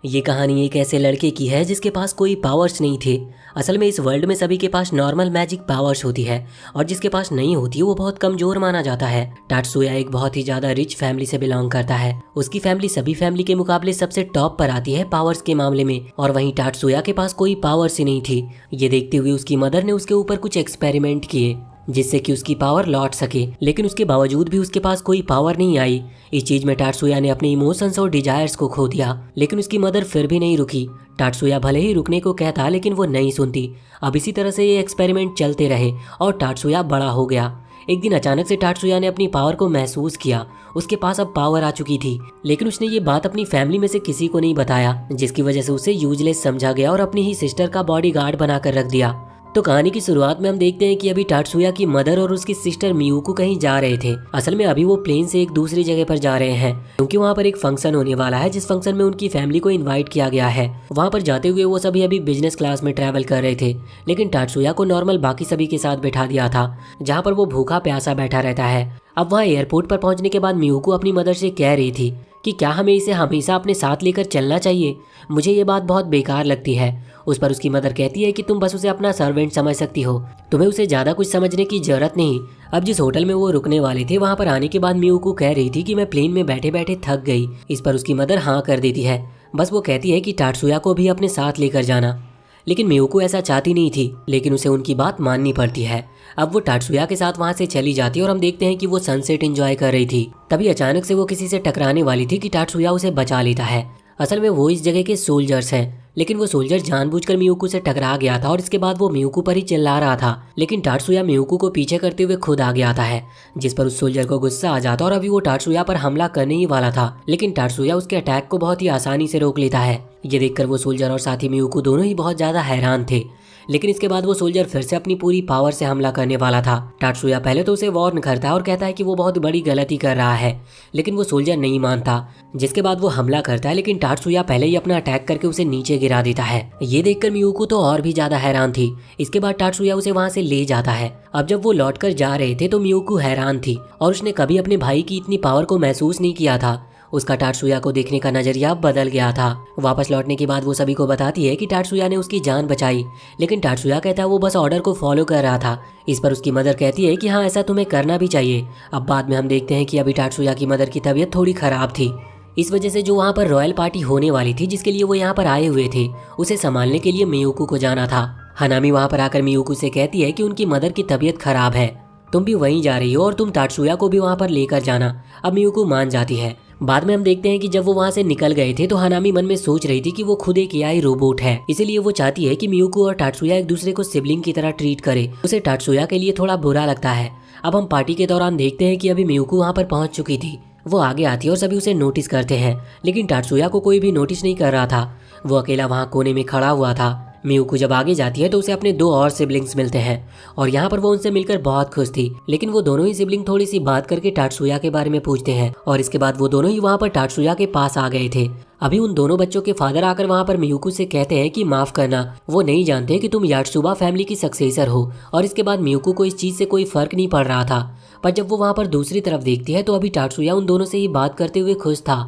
ये कहानी एक ऐसे लड़के की है जिसके पास कोई पावर्स नहीं थे। असल में इस वर्ल्ड में सभी के पास नॉर्मल मैजिक पावर्स होती है और जिसके पास नहीं होती वो बहुत कमजोर माना जाता है। टाटसुया एक बहुत ही ज्यादा रिच फैमिली से बिलोंग करता है। उसकी फैमिली सभी फैमिली के मुकाबले सबसे टॉप पर आती है पावर्स के मामले में, और वहीं टाटसुया के पास कोई पावर्स ही नहीं थी। ये देखते हुए उसकी मदर ने उसके ऊपर कुछ एक्सपेरिमेंट किए जिससे कि उसकी पावर लौट सके, लेकिन उसके बावजूद भी उसके पास कोई पावर नहीं आई। इस चीज में टाटसुया ने अपने इमोशंस और डिजायर्स को खो दिया, लेकिन उसकी मदर फिर भी नहीं रुकी। टाटसुया भले ही रुकने को कहता लेकिन वो नहीं सुनती। अब इसी तरह से ये एक्सपेरिमेंट चलते रहे और टाटसुया बड़ा हो गया। एक दिन अचानक से टाटसुया ने अपनी पावर को महसूस किया। उसके पास अब पावर आ चुकी थी, लेकिन उसने ये बात अपनी फैमिली में से किसी को नहीं बताया, जिसकी वजह से उसे यूजलेस समझा गया और अपनी ही सिस्टर का बॉडीगार्ड बनाकर रख दिया। तो कहानी की शुरुआत में हम देखते हैं कि अभी टाटसुया की मदर और उसकी सिस्टर मियुको कहीं जा रहे थे। असल में अभी वो प्लेन से एक दूसरी जगह पर जा रहे हैं क्योंकि वहाँ पर एक फंक्शन होने वाला है, जिस फंक्शन में उनकी फैमिली को इनवाइट किया गया है। वहाँ पर जाते हुए वो सभी अभी बिजनेस क्लास में ट्रैवल कर रहे थे, लेकिन टाटसुया को नॉर्मल बाकी सभी के साथ बैठा दिया था, जहाँ पर वो भूखा प्यासा बैठा रहता है। अब वहाँ एयरपोर्ट पर पहुंचने के बाद मियुको अपनी मदर से कह रही थी कि क्या हमें इसे हमेशा अपने साथ लेकर चलना चाहिए। मुझे ये बात बहुत बेकार लगती है। उस पर उसकी मदर कहती है कि तुम बस उसे अपना सर्वेंट समझ सकती हो, तुम्हें उसे ज़्यादा कुछ समझने की जरूरत नहीं। अब जिस होटल में वो रुकने वाले थे वहाँ पर आने के बाद मियुको कह रही थी कि मैं प्लेन में बैठे बैठे थक गई। इस पर उसकी मदर हाँ कर देती है। बस वो कहती है कि टाटसुया को भी अपने साथ लेकर जाना, लेकिन मियुको ऐसा चाहती नहीं थी, लेकिन उसे उनकी बात माननी पड़ती है। अब वो टाटसुया के साथ वहाँ से चली जाती है और हम देखते हैं कि वो सनसेट एंजॉय कर रही थी। तभी अचानक से वो किसी से टकराने वाली थी कि टाटसुया उसे बचा लेता है। असल में वो इस जगह के सोल्जर्स हैं, लेकिन वो सोल्जर जानबूझकर मियुको से टकरा गया था और इसके बाद वो मियुको पर ही चिल्ला रहा था, लेकिन टाटसुया मियुको को पीछे करते हुए खुद आगे आता है, जिस पर उस सोल्जर को गुस्सा आ जाता और अभी वो टाटसुया पर हमला करने ही वाला था, लेकिन टाटसुया उसके अटैक को बहुत ही आसानी से रोक लेता है। ये देखकर वो सोल्जर और साथी मियुको दोनों ही बहुत ज्यादा हैरान थे, लेकिन इसके बाद वो सोल्जर फिर से अपनी पूरी पावर से हमला करने वाला था। टाटसुया पहले तो उसे वार्न करता है और कहता है कि वो बहुत बड़ी गलती कर रहा है, लेकिन वो सोल्जर नहीं मानता, जिसके बाद वो हमला करता है, लेकिन टाटसुया पहले ही अपना अटैक करके उसे नीचे गिरा देता है। ये देखकर मियुको तो और भी ज्यादा हैरान थी। इसके बाद टाटसुया उसे वहाँ से ले जाता है। अब जब वो लौटकर जा रहे थे तो मियुको हैरान थी और उसने कभी अपने भाई की इतनी पावर को महसूस नहीं किया था। उसका टाटसुया को देखने का नजरिया बदल गया था। वापस लौटने के बाद वो सभी को बताती है कि टाटसुया ने उसकी जान बचाई, लेकिन टाटसुया कहता है वो बस ऑर्डर को फॉलो कर रहा था। इस पर उसकी मदर कहती है कि हाँ, ऐसा तुम्हें करना भी चाहिए। अब बाद में हम देखते हैं कि अभी टाटसुया की मदर की तबीयत थोड़ी खराब थी। इस वजह से जो वहाँ पर रॉयल पार्टी होने वाली थी, जिसके लिए वो यहाँ पर आए हुए थे, उसे संभालने के लिए मियुको को जाना था। हनामी वहाँ पर आकर मियुको से कहती है कि उनकी मदर की तबीयत खराब है, तुम भी वहीं जा रही हो और तुम टाटसुया को भी वहाँ पर लेकर जाना। अब मियुको मान जाती है। बाद में हम देखते हैं कि जब वो वहाँ से निकल गए थे तो हनामी मन में सोच रही थी कि वो खुद एक एआई रोबोट है, इसीलिए वो चाहती है कि मियुको और टाटसुया एक दूसरे को सिबलिंग की तरह ट्रीट करे। उसे टाटसुया के लिए थोड़ा बुरा लगता है। अब हम पार्टी के दौरान देखते हैं कि अभी मियुको वहाँ पर पहुँच चुकी थी। वो आगे आती है और सभी उसे नोटिस करते हैं, लेकिन टाटसुया को कोई भी नोटिस नहीं कर रहा था। वो अकेला वहाँ कोने में खड़ा हुआ था। मियुको जब आगे जाती है तो उसे अपने दो और सिबलिंग्स मिलते हैं और यहाँ पर वो उनसे मिलकर बहुत खुश थी, लेकिन वो दोनों ही सिबलिंग थोड़ी सी बात करके टाटसुया के बारे में पूछते हैं और इसके बाद वो दोनों ही वहाँ पर टाटसुया के पास आ गए थे। अभी उन दोनों बच्चों के फादर आकर वहाँ पर मियुको से कहते हैं कि माफ करना, वो नहीं जानते कि तुम याटसुबा फैमिली की सक्सेसर हो। और इसके बाद मियुको को इस चीज से कोई फर्क नहीं पड़ रहा था, पर जब वो वहाँ पर दूसरी तरफ देखती है तो अभी टाटसुया उन दोनों से ही बात करते हुए खुश था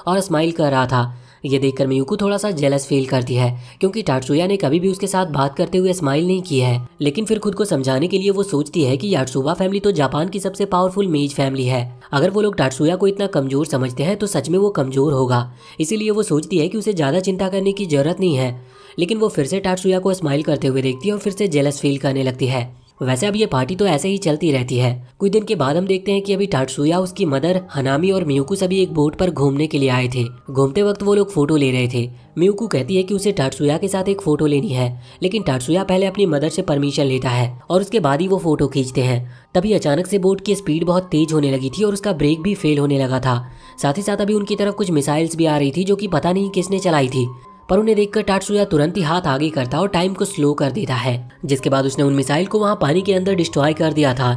और स्माइल कर रहा था। ये देखकर मियुको थोड़ा सा जेलस फील करती है, क्योंकि टाटसुया ने कभी भी उसके साथ बात करते हुए स्माइल नहीं की है। लेकिन फिर खुद को समझाने के लिए वो सोचती है कि याटसुबा फैमिली तो जापान की सबसे पावरफुल मेज फैमिली है। अगर वो लोग टाटसुया को इतना कमजोर समझते हैं तो सच में वो कमजोर होगा, इसीलिए वो सोचती है कि उसे ज्यादा चिंता करने की जरूरत नहीं है। लेकिन वो फिर से टाटसुया को स्माइल करते हुए देखती है और फिर से जेलस फील करने लगती है। वैसे अब ये पार्टी तो ऐसे ही चलती रहती है। कुछ दिन के बाद हम देखते हैं कि अभी टाटसुया, उसकी मदर, हनामी और मियुको सभी एक बोट पर घूमने के लिए आए थे। घूमते वक्त वो लोग फोटो ले रहे थे। मियुको कहती है कि उसे टाटसुया के साथ एक फोटो लेनी है, लेकिन टाटसुया पहले अपनी मदर से परमिशन लेता है और उसके बाद ही वो फोटो खींचते हैं। तभी अचानक से बोट की स्पीड बहुत तेज होने लगी थी और उसका ब्रेक भी फेल होने लगा था। साथ ही साथ अभी उनकी तरफ कुछ मिसाइल्स भी आ रही थी जो कि पता नहीं किसने चलाई थी, पर उन्हें देखकर टाटसुया तुरंत ही हाथ आगे करता और टाइम को स्लो कर देता है, जिसके बाद उसने उन मिसाइल को वहां पानी के अंदर डिस्ट्रॉय कर दिया था।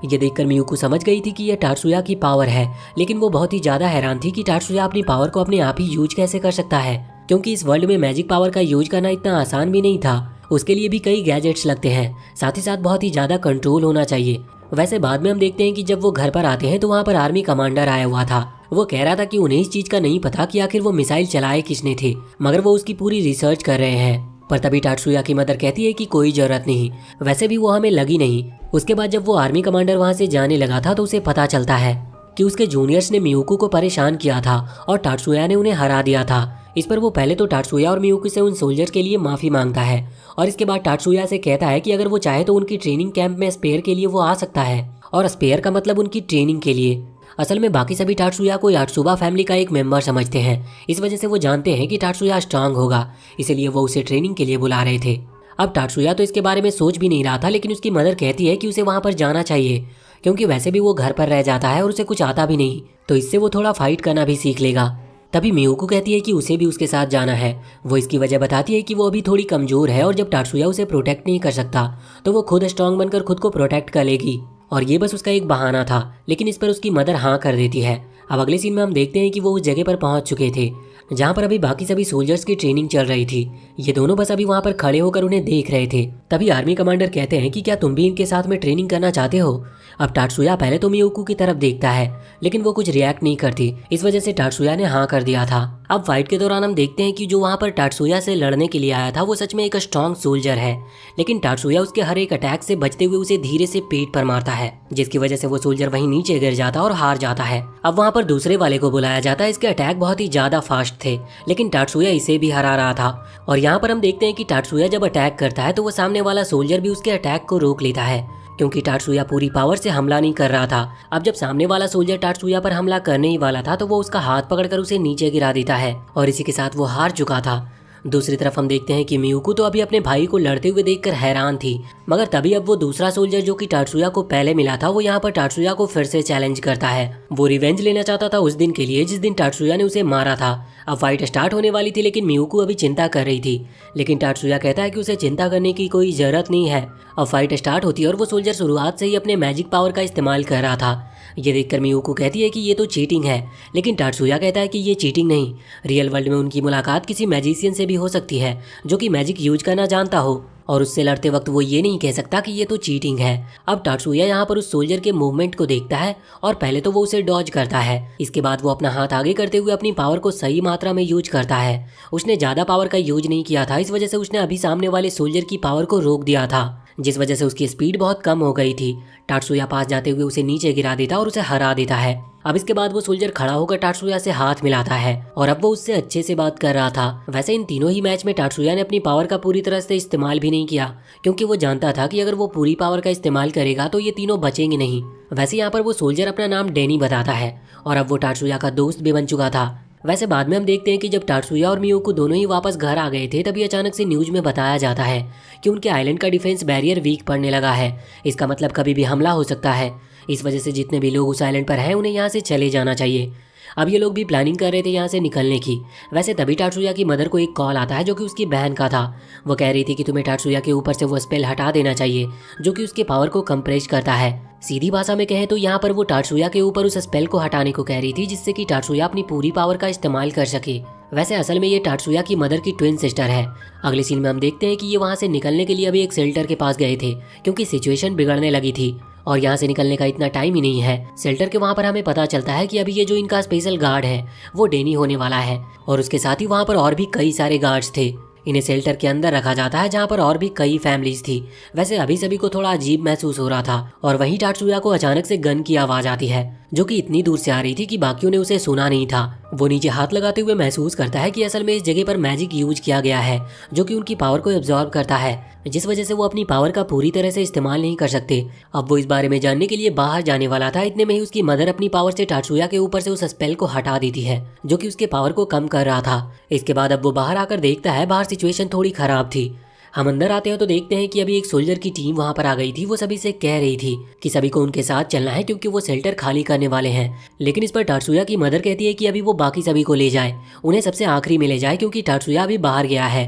ये देखकर मियुको समझ गई थी कि यह टाटसुया की पावर है, लेकिन वो बहुत ही ज्यादा हैरान थी कि टाटसुया अपनी पावर को अपने आप ही यूज कैसे कर सकता है, क्योंकि इस वर्ल्ड में मैजिक पावर का यूज करना इतना आसान भी नहीं था। उसके लिए भी कई गैजेट्स लगते हैं, साथ ही साथ बहुत ही ज्यादा कंट्रोल होना चाहिए। वैसे बाद में हम देखते हैं कि जब वो घर पर आते हैं तो वहाँ पर आर्मी कमांडर आया हुआ था वो कह रहा था कि उन्हें इस चीज का नहीं पता कि आखिर वो मिसाइल चलाए किसने थे, मगर वो उसकी पूरी रिसर्च कर रहे हैं। पर तभी टाटसुया की मदर कहती है कि कोई जरूरत नहीं, वैसे भी वो हमें लगी नहीं। उसके बाद जब वो आर्मी कमांडर वहाँ से जाने लगा था तो उसे पता चलता है कि उसके जूनियर्स ने मियुको को परेशान किया था और टाटसुया ने उन्हें हरा दिया था। इस पर वो पहले तो टाटसुया और मियुको से उन सोल्जर्स के लिए माफी मांगता है और इसके बाद टाटसुया से कहता है कि अगर वो चाहे तो उनकी ट्रेनिंग कैंप में स्पेयर के लिए वो आ सकता है, और स्पेयर का मतलब उनकी ट्रेनिंग के लिए। असल में बाकी सभी टाटसुया को याटसुबा फैमिली का एक मेंबर समझते हैं, इस वजह से वो जानते हैं कि टाटसुया स्ट्रांग होगा, इसीलिए वो उसे ट्रेनिंग के लिए बुला रहे थे। अब टाटसुया तो इसके बारे में सोच भी नहीं रहा था, लेकिन उसकी मदर कहती है कि उसे वहाँ पर जाना चाहिए, क्योंकि वैसे भी वो घर पर रह जाता है और उसे कुछ आता भी नहीं, तो इससे वो थोड़ा फाइट करना भी सीख लेगा। तभी मियुको कहती है कि उसे भी उसके साथ जाना है। वो इसकी वजह बताती है कि वो अभी थोड़ी कमजोर है और जब टाटसुया उसे प्रोटेक्ट नहीं कर सकता तो वो खुद स्ट्रांग बनकर खुद को प्रोटेक्ट कर लेगी, और ये बस उसका एक बहाना था। लेकिन इस पर उसकी मदर हाँ कर देती है। अब अगले सीन में हम देखते हैं कि वो उस जगह पर पहुंच चुके थे जहाँ पर अभी बाकी सभी सोल्जर्स की ट्रेनिंग चल रही थी। ये दोनों बस अभी वहाँ पर खड़े होकर उन्हें देख रहे थे। तभी आर्मी कमांडर कहते हैं कि क्या तुम भी इनके साथ में ट्रेनिंग करना चाहते हो। अब टाटसुया पहले तो मियुको की तरफ देखता है, लेकिन वो कुछ रिएक्ट नहीं करती, इस वजह से टाटसुया ने हाँ कर दिया था। अब फाइट के दौरान हम देखते हैं कि जो वहाँ पर टाटसुया से लड़ने के लिए आया था वो सच में एक स्ट्रॉन्ग सोल्जर है, लेकिन टाटसुया उसके हर एक अटैक से बचते हुए उसे धीरे से पेट पर मारता है, जिसकी वजह से वो सोल्जर वहीं नीचे गिर जाता और हार जाता है। अब वहाँ पर दूसरे वाले को बुलाया जाता है। इसके अटैक बहुत ही ज्यादा फास्ट थे, लेकिन टाटसुया इसे भी हरा रहा था। और यहाँ पर हम देखते हैं कि टाटसुया जब अटैक करता है तो वो सामने वाला सोल्जर भी उसके अटैक को रोक लेता है, क्योंकि टाटसुया पूरी पावर से हमला नहीं कर रहा था। अब जब सामने वाला सोल्जर टाटसुया पर हमला करने ही वाला था तो वो उसका हाथ पकड़कर उसे नीचे गिरा देता है, और इसी के साथ वो हार चुका था। दूसरी तरफ हम देखते हैं कि मियुको तो अभी अपने भाई को लड़ते हुए देखकर हैरान थी, मगर तभी अब वो दूसरा सोल्जर जो कि टाटसुया को पहले मिला था वो यहाँ पर टाटसुया को फिर से चैलेंज करता है। वो रिवेंज लेना चाहता था उस दिन के लिए जिस दिन टाटसुया ने उसे मारा था। अब फाइट स्टार्ट होने वाली थी, लेकिन मियुको अभी चिंता कर रही थी, लेकिन टाटसुया कहता है कि उसे चिंता करने की कोई जरूरत नहीं है। अब फाइट स्टार्ट होती है और वो सोल्जर शुरुआत से ही अपने मैजिक पावर का इस्तेमाल कर रहा था। ये देखकर मियुको कहती है कि ये तो चीटिंग है, लेकिन टाटसुया कहता है कि ये चीटिंग नहीं, रियल वर्ल्ड में उनकी मुलाकात किसी मैजिशियन से भी हो सकती है जो कि मैजिक यूज करना जानता हो, और उससे लड़ते वक्त वो ये नहीं कह सकता कि ये तो चीटिंग है। अब टाटसुया यहाँ पर उस सोल्जर के मूवमेंट को देखता है और पहले तो वो उसे डॉज करता है, इसके बाद वो अपना हाथ आगे करते हुए अपनी पावर को सही मात्रा में यूज करता है। उसने ज्यादा पावर का यूज नहीं किया था, इस वजह से उसने अभी सामने वाले सोल्जर की पावर को रोक दिया था, जिस वजह से उसकी स्पीड बहुत कम हो गई थी। टाटसुया पास जाते हुए उसे नीचे गिरा देता और उसे हरा देता है। अब इसके बाद वो सोल्जर खड़ा होकर टाटसुया से हाथ मिलाता है और अब वो उससे अच्छे से बात कर रहा था। वैसे इन तीनों ही मैच में टाटसुया ने अपनी पावर का पूरी तरह से इस्तेमाल भी नहीं किया, क्योंकि वो जानता था कि अगर वो पूरी पावर का इस्तेमाल करेगा तो ये तीनों बचेंगे नहीं। वैसे यहाँ पर वो सोल्जर अपना नाम डैनी बताता है और अब वो टाटसुया का दोस्त भी बन चुका था। वैसे बाद में हम देखते हैं कि जब टाटसुया और मियुको दोनों ही वापस घर आ गए थे तभी अचानक से न्यूज में बताया जाता है कि उनके आइलैंड का डिफेंस बैरियर वीक पड़ने लगा है। इसका मतलब कभी भी हमला हो सकता है, इस वजह से जितने भी लोग उस आइलैंड पर हैं उन्हें यहाँ से चले जाना चाहिए। अब ये लोग भी प्लानिंग कर रहे थे यहाँ से निकलने की। वैसे तभी टाटसुया की मदर को एक कॉल आता है जो कि उसकी बहन का था। वो कह रही थी कि तुम्हें टाटसुया के ऊपर से वो स्पेल हटा देना चाहिए जो कि उसके पावर को कंप्रेस करता है। सीधी भाषा में कहें तो यहाँ पर वो टाटसुया के ऊपर उस स्पेल को हटाने को कह रही थी, जिससे कि टाटसुया अपनी पूरी पावर का इस्तेमाल कर सके। वैसे असल में ये टाटसुया की मदर की ट्विन सिस्टर है। अगले सीन में हम देखते हैं कि ये वहाँ से निकलने के लिए अभी एक शेल्टर के पास गए थे, क्योंकि सिचुएशन बिगड़ने लगी थी और यहाँ से निकलने का इतना टाइम ही नहीं है। शेल्टर के वहाँ पर हमें पता चलता है कि अभी ये जो इनका स्पेशल गार्ड है वो डेनी होने वाला है, और उसके साथ ही वहाँ पर और भी कई सारे गार्ड्स थे। इन्हें शेल्टर के अंदर रखा जाता है जहाँ पर और भी कई फैमिलीज थी। वैसे अभी सभी को थोड़ा अजीब महसूस हो रहा था और वहीं टाटसुया को अचानक से गन की आवाज आती है जो कि इतनी दूर से आ रही थी कि बाकियों ने उसे सुना नहीं था। वो नीचे हाथ लगाते हुए महसूस करता है कि असल में इस जगह पर मैजिक यूज किया गया है जो कि उनकी पावर को एब्जॉर्ब करता है, जिस वजह से वो अपनी पावर का पूरी तरह से इस्तेमाल नहीं कर सकते। अब वो इस बारे में जानने के लिए बाहर जाने वाला था, इतने में ही उसकी मदर अपनी पावर से टाटसुया के ऊपर से उस स्पेल को हटा देती है जो कि उसके पावर को कम कर रहा था। इसके बाद अब वो बाहर आकर देखता है बाहर सिचुएशन थोड़ी खराब थी। हम अंदर आते हैं तो देखते हैं कि अभी एक सोल्जर की टीम वहां पर आ गई थी। वो सभी से कह रही थी कि सभी को उनके साथ चलना है क्योंकि वो शेल्टर खाली करने वाले हैं, लेकिन इस पर टाटसुया की मदर कहती है कि अभी वो बाकी सभी को ले जाए, उन्हें सबसे आखिरी में ले जाए क्योंकि टाटसुया अभी बाहर गया है।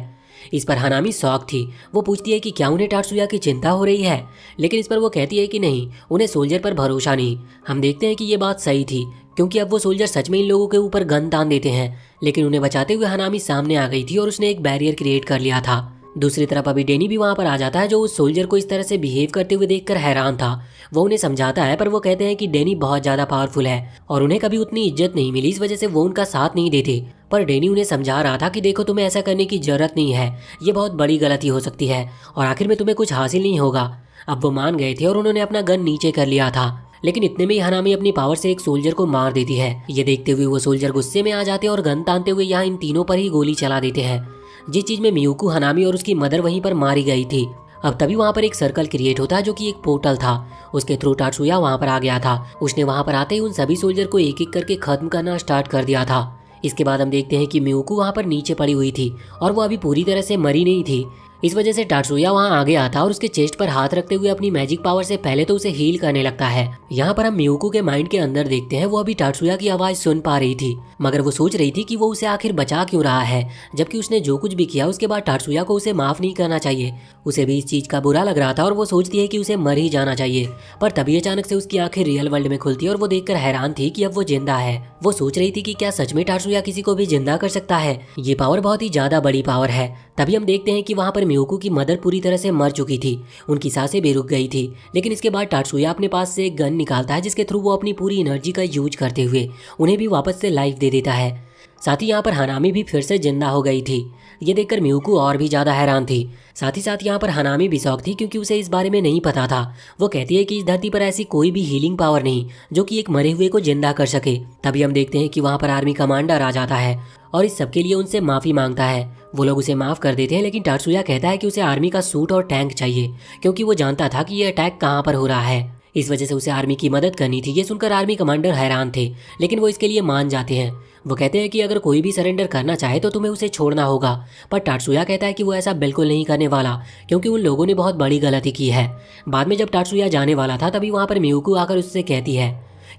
इस पर हनामी शॉक थी। वो पूछती है कि क्या उन्हें टाटसुया की चिंता हो रही है, लेकिन इस पर वो कहती है कि नहीं, उन्हें सोल्जर पर भरोसा नहीं। हम देखते हैं कि ये बात सही थी क्योंकि अब वो सोल्जर सच में इन लोगों के ऊपर गन तान देते हैं, लेकिन उन्हें बचाते हुए हनामी सामने आ गई थी और उसने एक बैरियर क्रिएट कर लिया था दूसरी तरफ अभी डेनी भी वहां पर आ जाता है, जो उस सोल्जर को इस तरह से बिहेव करते हुए देखकर हैरान था। वो उन्हें समझाता है, पर वो कहते हैं कि डेनी बहुत ज्यादा पावरफुल है और उन्हें कभी उतनी इज्जत नहीं मिली, इस वजह से वो उनका साथ नहीं देते। पर डेनी उन्हें समझा रहा था कि देखो, तुम्हें ऐसा करने की जरूरत नहीं है, ये बहुत बड़ी गलती हो सकती है और आखिर में तुम्हें कुछ हासिल नहीं होगा। अब वो मान गए थे और उन्होंने अपना गन नीचे कर लिया था, लेकिन इतने में ही हनामी अपनी पावर से एक सोल्जर को मार देती है। ये देखते हुए वो सोल्जर गुस्से में आ जाते हैं और गन तानते हुए यहाँ इन तीनों पर ही गोली चला देते हैं, जिस चीज में मियुको, हनामी और उसकी मदर वहीं पर मारी गई थी। अब तभी वहाँ पर एक सर्कल क्रिएट होता है, जो कि एक पोर्टल था। उसके थ्रू टाटसुया वहाँ पर आ गया था। उसने वहाँ पर आते ही उन सभी सोल्जर को एक एक करके खत्म करना स्टार्ट कर दिया था। इसके बाद हम देखते हैं कि मियुको वहाँ पर नीचे पड़ी हुई थी और वो अभी पूरी तरह से मरी नहीं थी। इस वजह से टाटसुया वहाँ आगे आता और उसके चेस्ट पर हाथ रखते हुए अपनी मैजिक पावर से पहले तो उसे हील करने लगता है। यहाँ पर हम मियुको के माइंड के अंदर देखते हैं, वो अभी टाटसुया की आवाज सुन पा रही थी, मगर वो सोच रही थी कि वो उसे आखिर बचा क्यों रहा है, जबकि उसने जो कुछ भी किया उसके बाद टाटसुया को उसे माफ नहीं करना चाहिए। उसे भी इस चीज का बुरा लग रहा था और वो सोचती है कि उसे मर ही जाना चाहिए। पर तभी अचानक से उसकी आंखें रियल वर्ल्ड में खुलती है और वो देखकर हैरान थी कि अब वो जिंदा है। वो सोच रही थी कि क्या सच में टाटसुया किसी को भी जिंदा कर सकता है। ये पावर बहुत ही ज्यादा बड़ी पावर है। तभी हम देखते हैं कि वहाँ पर मियुको की मदर पूरी तरह से मर चुकी थी, उनकी सांसें भी रुक गई थी। लेकिन इसके बाद टाटसुया अपने पास से एक गन निकालता है, जिसके थ्रू वो अपनी पूरी एनर्जी का यूज करते हुए उन्हें भी वापस से लाइफ दे देता है। साथ ही यहाँ पर हनामी भी फिर से जिंदा हो गई थी। ये देखकर मियुको और भी ज्यादा हैरान थी। साथ ही साथ यहाँ पर हनामी भी शॉक थी, क्योंकि उसे इस बारे में नहीं पता था। वो कहती है कि इस धरती पर ऐसी कोई भी हीलिंग पावर नहीं जो कि एक मरे हुए को जिंदा कर सके। तभी हम देखते हैं कि वहाँ पर आर्मी कमांडर आ जाता है और इस सबके लिए उनसे माफी मांगता है। वो लोग उसे माफ कर देते हैं, लेकिन टाटसुया कहता है कि उसे आर्मी का सूट और टैंक चाहिए, क्योंकि वो जानता था कि ये अटैक कहाँ पर हो रहा है। इस वजह से उसे आर्मी की मदद करनी थी। ये सुनकर आर्मी कमांडर हैरान थे, लेकिन वो इसके लिए मान जाते हैं। वो कहते हैं कि अगर कोई भी सरेंडर करना चाहे तो तुम्हें उसे छोड़ना होगा। पर टाटसुया कहता है कि वो ऐसा बिल्कुल नहीं करने वाला, क्योंकि उन लोगों ने बहुत बड़ी गलती की है। बाद में जब टाटसुया जाने वाला था, तभी वहाँ पर मियुको आकर उससे कहती है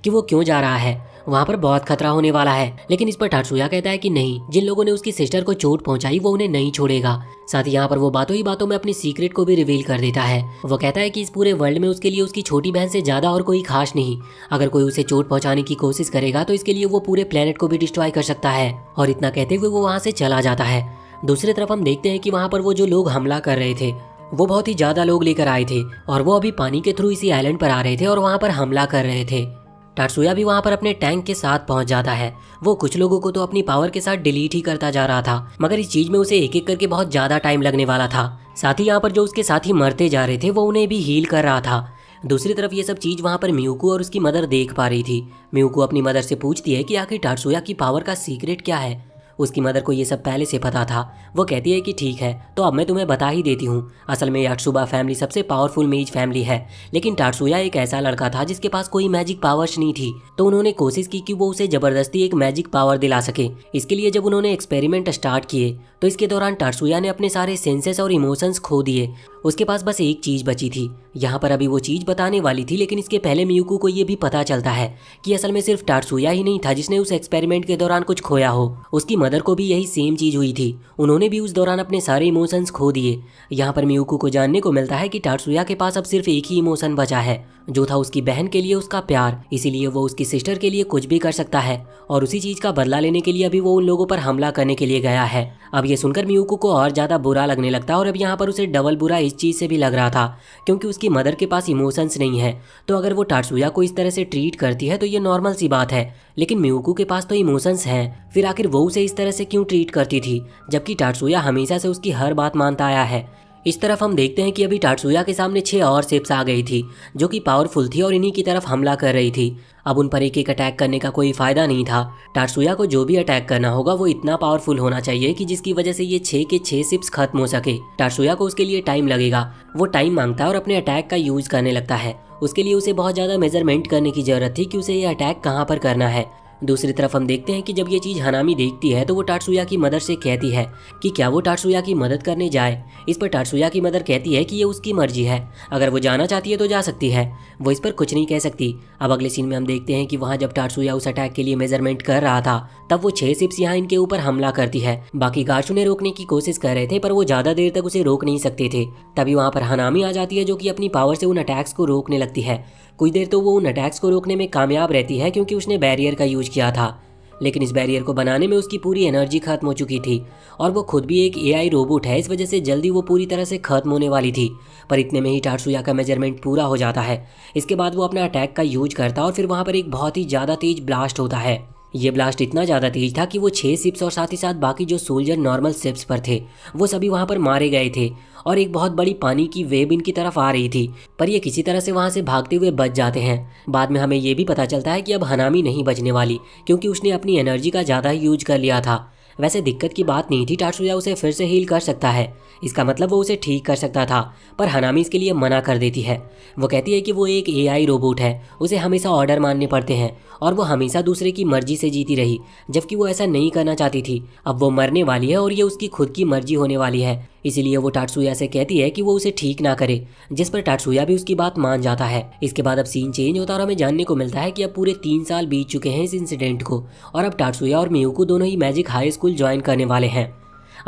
कि वो क्यों जा रहा है, वहाँ पर बहुत खतरा होने वाला है। लेकिन इस पर टाटसुया कहता है कि नहीं, जिन लोगों ने उसकी सिस्टर को चोट पहुंचाई वो उन्हें नहीं छोड़ेगा। साथ ही यहाँ पर वो बातों ही बातों में अपनी सीक्रेट को भी रिवील कर देता है। वो कहता है कि इस पूरे वर्ल्ड में उसके लिए उसकी छोटी बहन से ज्यादा और कोई खास नहीं। अगर कोई उसे चोट पहुंचाने की कोशिश करेगा तो इसके लिए वो पूरे प्लेनेट को भी डिस्ट्रॉय कर सकता है। और इतना कहते हुए वो वहाँ से चला जाता है। दूसरी तरफ हम देखते हैं कि वहाँ पर वो जो लोग हमला कर रहे थे वो बहुत ही ज्यादा लोग लेकर आए थे और वो अभी पानी के थ्रू इसी आइलैंड पर आ रहे थे और वहाँ पर हमला कर रहे थे। टाटसुया भी वहाँ पर अपने टैंक के साथ पहुँच जाता है। वो कुछ लोगों को तो अपनी पावर के साथ डिलीट ही करता जा रहा था, मगर इस चीज में उसे एक एक करके बहुत ज्यादा टाइम लगने वाला था। साथ ही यहाँ पर जो उसके साथी मरते जा रहे थे वो उन्हें भी हील कर रहा था। दूसरी तरफ ये सब चीज वहाँ पर मियुको और उसकी मदर देख पा रही थी। मियुको अपनी मदर से पूछती है कि आखिर टाटसुया की पावर का सीक्रेट क्या है। उसकी मदर को ये सब पहले से पता था। वो कहती है कि ठीक है, तो अब मैं तुम्हें बता ही देती हूँ। असल में यात्सुबा फैमिली सबसे पावरफुल मेज फैमिली है, लेकिन टाटसुया एक ऐसा लड़का था जिसके पास कोई मैजिक पावर्स नहीं थी। तो उन्होंने कोशिश की कि वो उसे जबरदस्ती एक मैजिक पावर दिला सके। इसके लिए जब उन्होंने एक्सपेरिमेंट स्टार्ट किए तो इसके दौरान टाटसुया ने अपने सारे सेंसेस और इमोशंस खो दिए। उसके पास बस एक चीज बची थी। यहाँ पर अभी वो चीज बताने वाली थी, लेकिन इसके पहले मियुको को ये भी पता चलता है कि असल में सिर्फ टाटसुया ही नहीं था जिसने उस एक्सपेरिमेंट के दौरान कुछ खोया हो। उसकी मदर को भी यही सेम चीज हुई थी। उन्होंने भी उस दौरान अपने सारे इमोशंस खो दिए। यहाँ पर मियुको को जानने को मिलता है कि टाटसुया के पास अब सिर्फ एक ही इमोशन बचा है, जो था उसकी बहन के लिए उसका प्यार। इसीलिए वो उसकी सिस्टर के लिए कुछ भी कर सकता है और उसी चीज का बदला लेने के लिए अभी वो उन लोगों पर हमला करने के लिए गया है। अब ये सुनकर मियुको को और ज्यादा बुरा लगने लगता है और अब यहाँ पर उसे डबल बुरा इस चीज से भी लग रहा था, क्योंकि उसकी मदर के पास इमोशंस नहीं है। तो अगर वो टाटसुया को इस तरह से ट्रीट करती है तो ये नॉर्मल सी बात है, लेकिन मियुको के पास तो इमोशंस हैं। फिर आखिर वो उसे इस तरह से क्यों ट्रीट करती थी, जबकि टाटसुया हमेशा से उसकी हर बात मानता आया है। इस तरफ हम देखते हैं कि अभी टाटसुया के सामने 6 और शिप्स आ गई थी जो कि पावरफुल थी और इन्हीं की तरफ हमला कर रही थी। अब उन पर एक एक अटैक करने का कोई फायदा नहीं था। टाटसुया को जो भी अटैक करना होगा वो इतना पावरफुल होना चाहिए कि जिसकी वजह से ये 6 के 6 शिप्स खत्म हो सके। टाटसुया को उसके लिए टाइम लगेगा। वो टाइम मांगता है और अपने अटैक का यूज करने लगता है। उसके लिए उसे बहुत ज्यादा मेजरमेंट करने की जरूरत थी कि उसे ये अटैक कहाँ पर करना है। दूसरी तरफ हम देखते हैं कि जब ये चीज हनामी देखती है तो वो टाटसुया की मदर से कहती है कि क्या वो टाटसुया की मदद करने जाए। इस पर टाटसुया की मदर कहती है कि ये उसकी मर्जी है, अगर वो जाना चाहती है तो जा सकती है, वो इस पर कुछ नहीं कह सकती। अब अगले सीन में हम देखते हैं कि वहाँ जब टाटसुया उस अटैक के लिए मेजरमेंट कर रहा था तब वो 6 शिप्स यहाँ इनके ऊपर हमला करती है। बाकी गार्ड्स उन्हें रोकने की कोशिश कर रहे थे पर वो ज्यादा देर तक उसे रोक नहीं सकते थे। तभी वहाँ पर हनामी आ जाती है जो कि अपनी पावर से उन अटैक्स को रोकने लगती है। कुछ देर तो वो उन अटैक्स को रोकने में कामयाब रहती है क्योंकि उसने बैरियर का यूज किया था, लेकिन इस बैरियर को बनाने में उसकी पूरी एनर्जी खत्म हो चुकी थी और वो खुद भी एक एआई रोबोट है, इस वजह से जल्दी वो पूरी तरह से खत्म होने वाली थी। पर इतने में ही टाटसुया का मेजरमेंट पूरा हो जाता है। इसके बाद वो अपना अटैक का यूज करता है और फिर वहाँ पर एक बहुत ही ज़्यादा तेज ब्लास्ट होता है। ये ब्लास्ट इतना ज़्यादा तेज था कि वो 6 शिप्स और साथ ही साथ बाकी जो सोल्जर नॉर्मल शिप्स पर थे वो सभी वहाँ पर मारे गए थे और एक बहुत बड़ी पानी की वेव इनकी तरफ आ रही थी, पर ये किसी तरह से वहाँ से भागते हुए बच जाते हैं। बाद में हमें ये भी पता चलता है कि अब हनामी नहीं बचने वाली, क्योंकि उसने अपनी एनर्जी का ज़्यादा यूज कर लिया था। वैसे दिक्कत की बात नहीं थी, टाटसुया उसे फिर से हील कर सकता है, इसका मतलब वो उसे ठीक कर सकता था, पर हनामी इसके लिए मना कर देती है। वो कहती है कि वो एक एआई रोबोट है, उसे हमेशा ऑर्डर मानने पड़ते हैं और वो हमेशा दूसरे की मर्जी से जीती रही, जबकि वो ऐसा नहीं करना चाहती थी। अब वो मरने वाली है और ये उसकी खुद की मर्जी होने वाली है, इसीलिए वो टाटसुया से कहती है कि वो उसे ठीक ना करे, जिस पर टाटसुया भी उसकी बात मान जाता है। इसके बाद अब सीन चेंज होता है और हमें जानने को मिलता है कि अब पूरे 3 साल बीत चुके हैं इस इंसिडेंट को और अब टाटसुया और मियुको दोनों ही मैजिक हाई स्कूल ज्वाइन करने वाले हैं।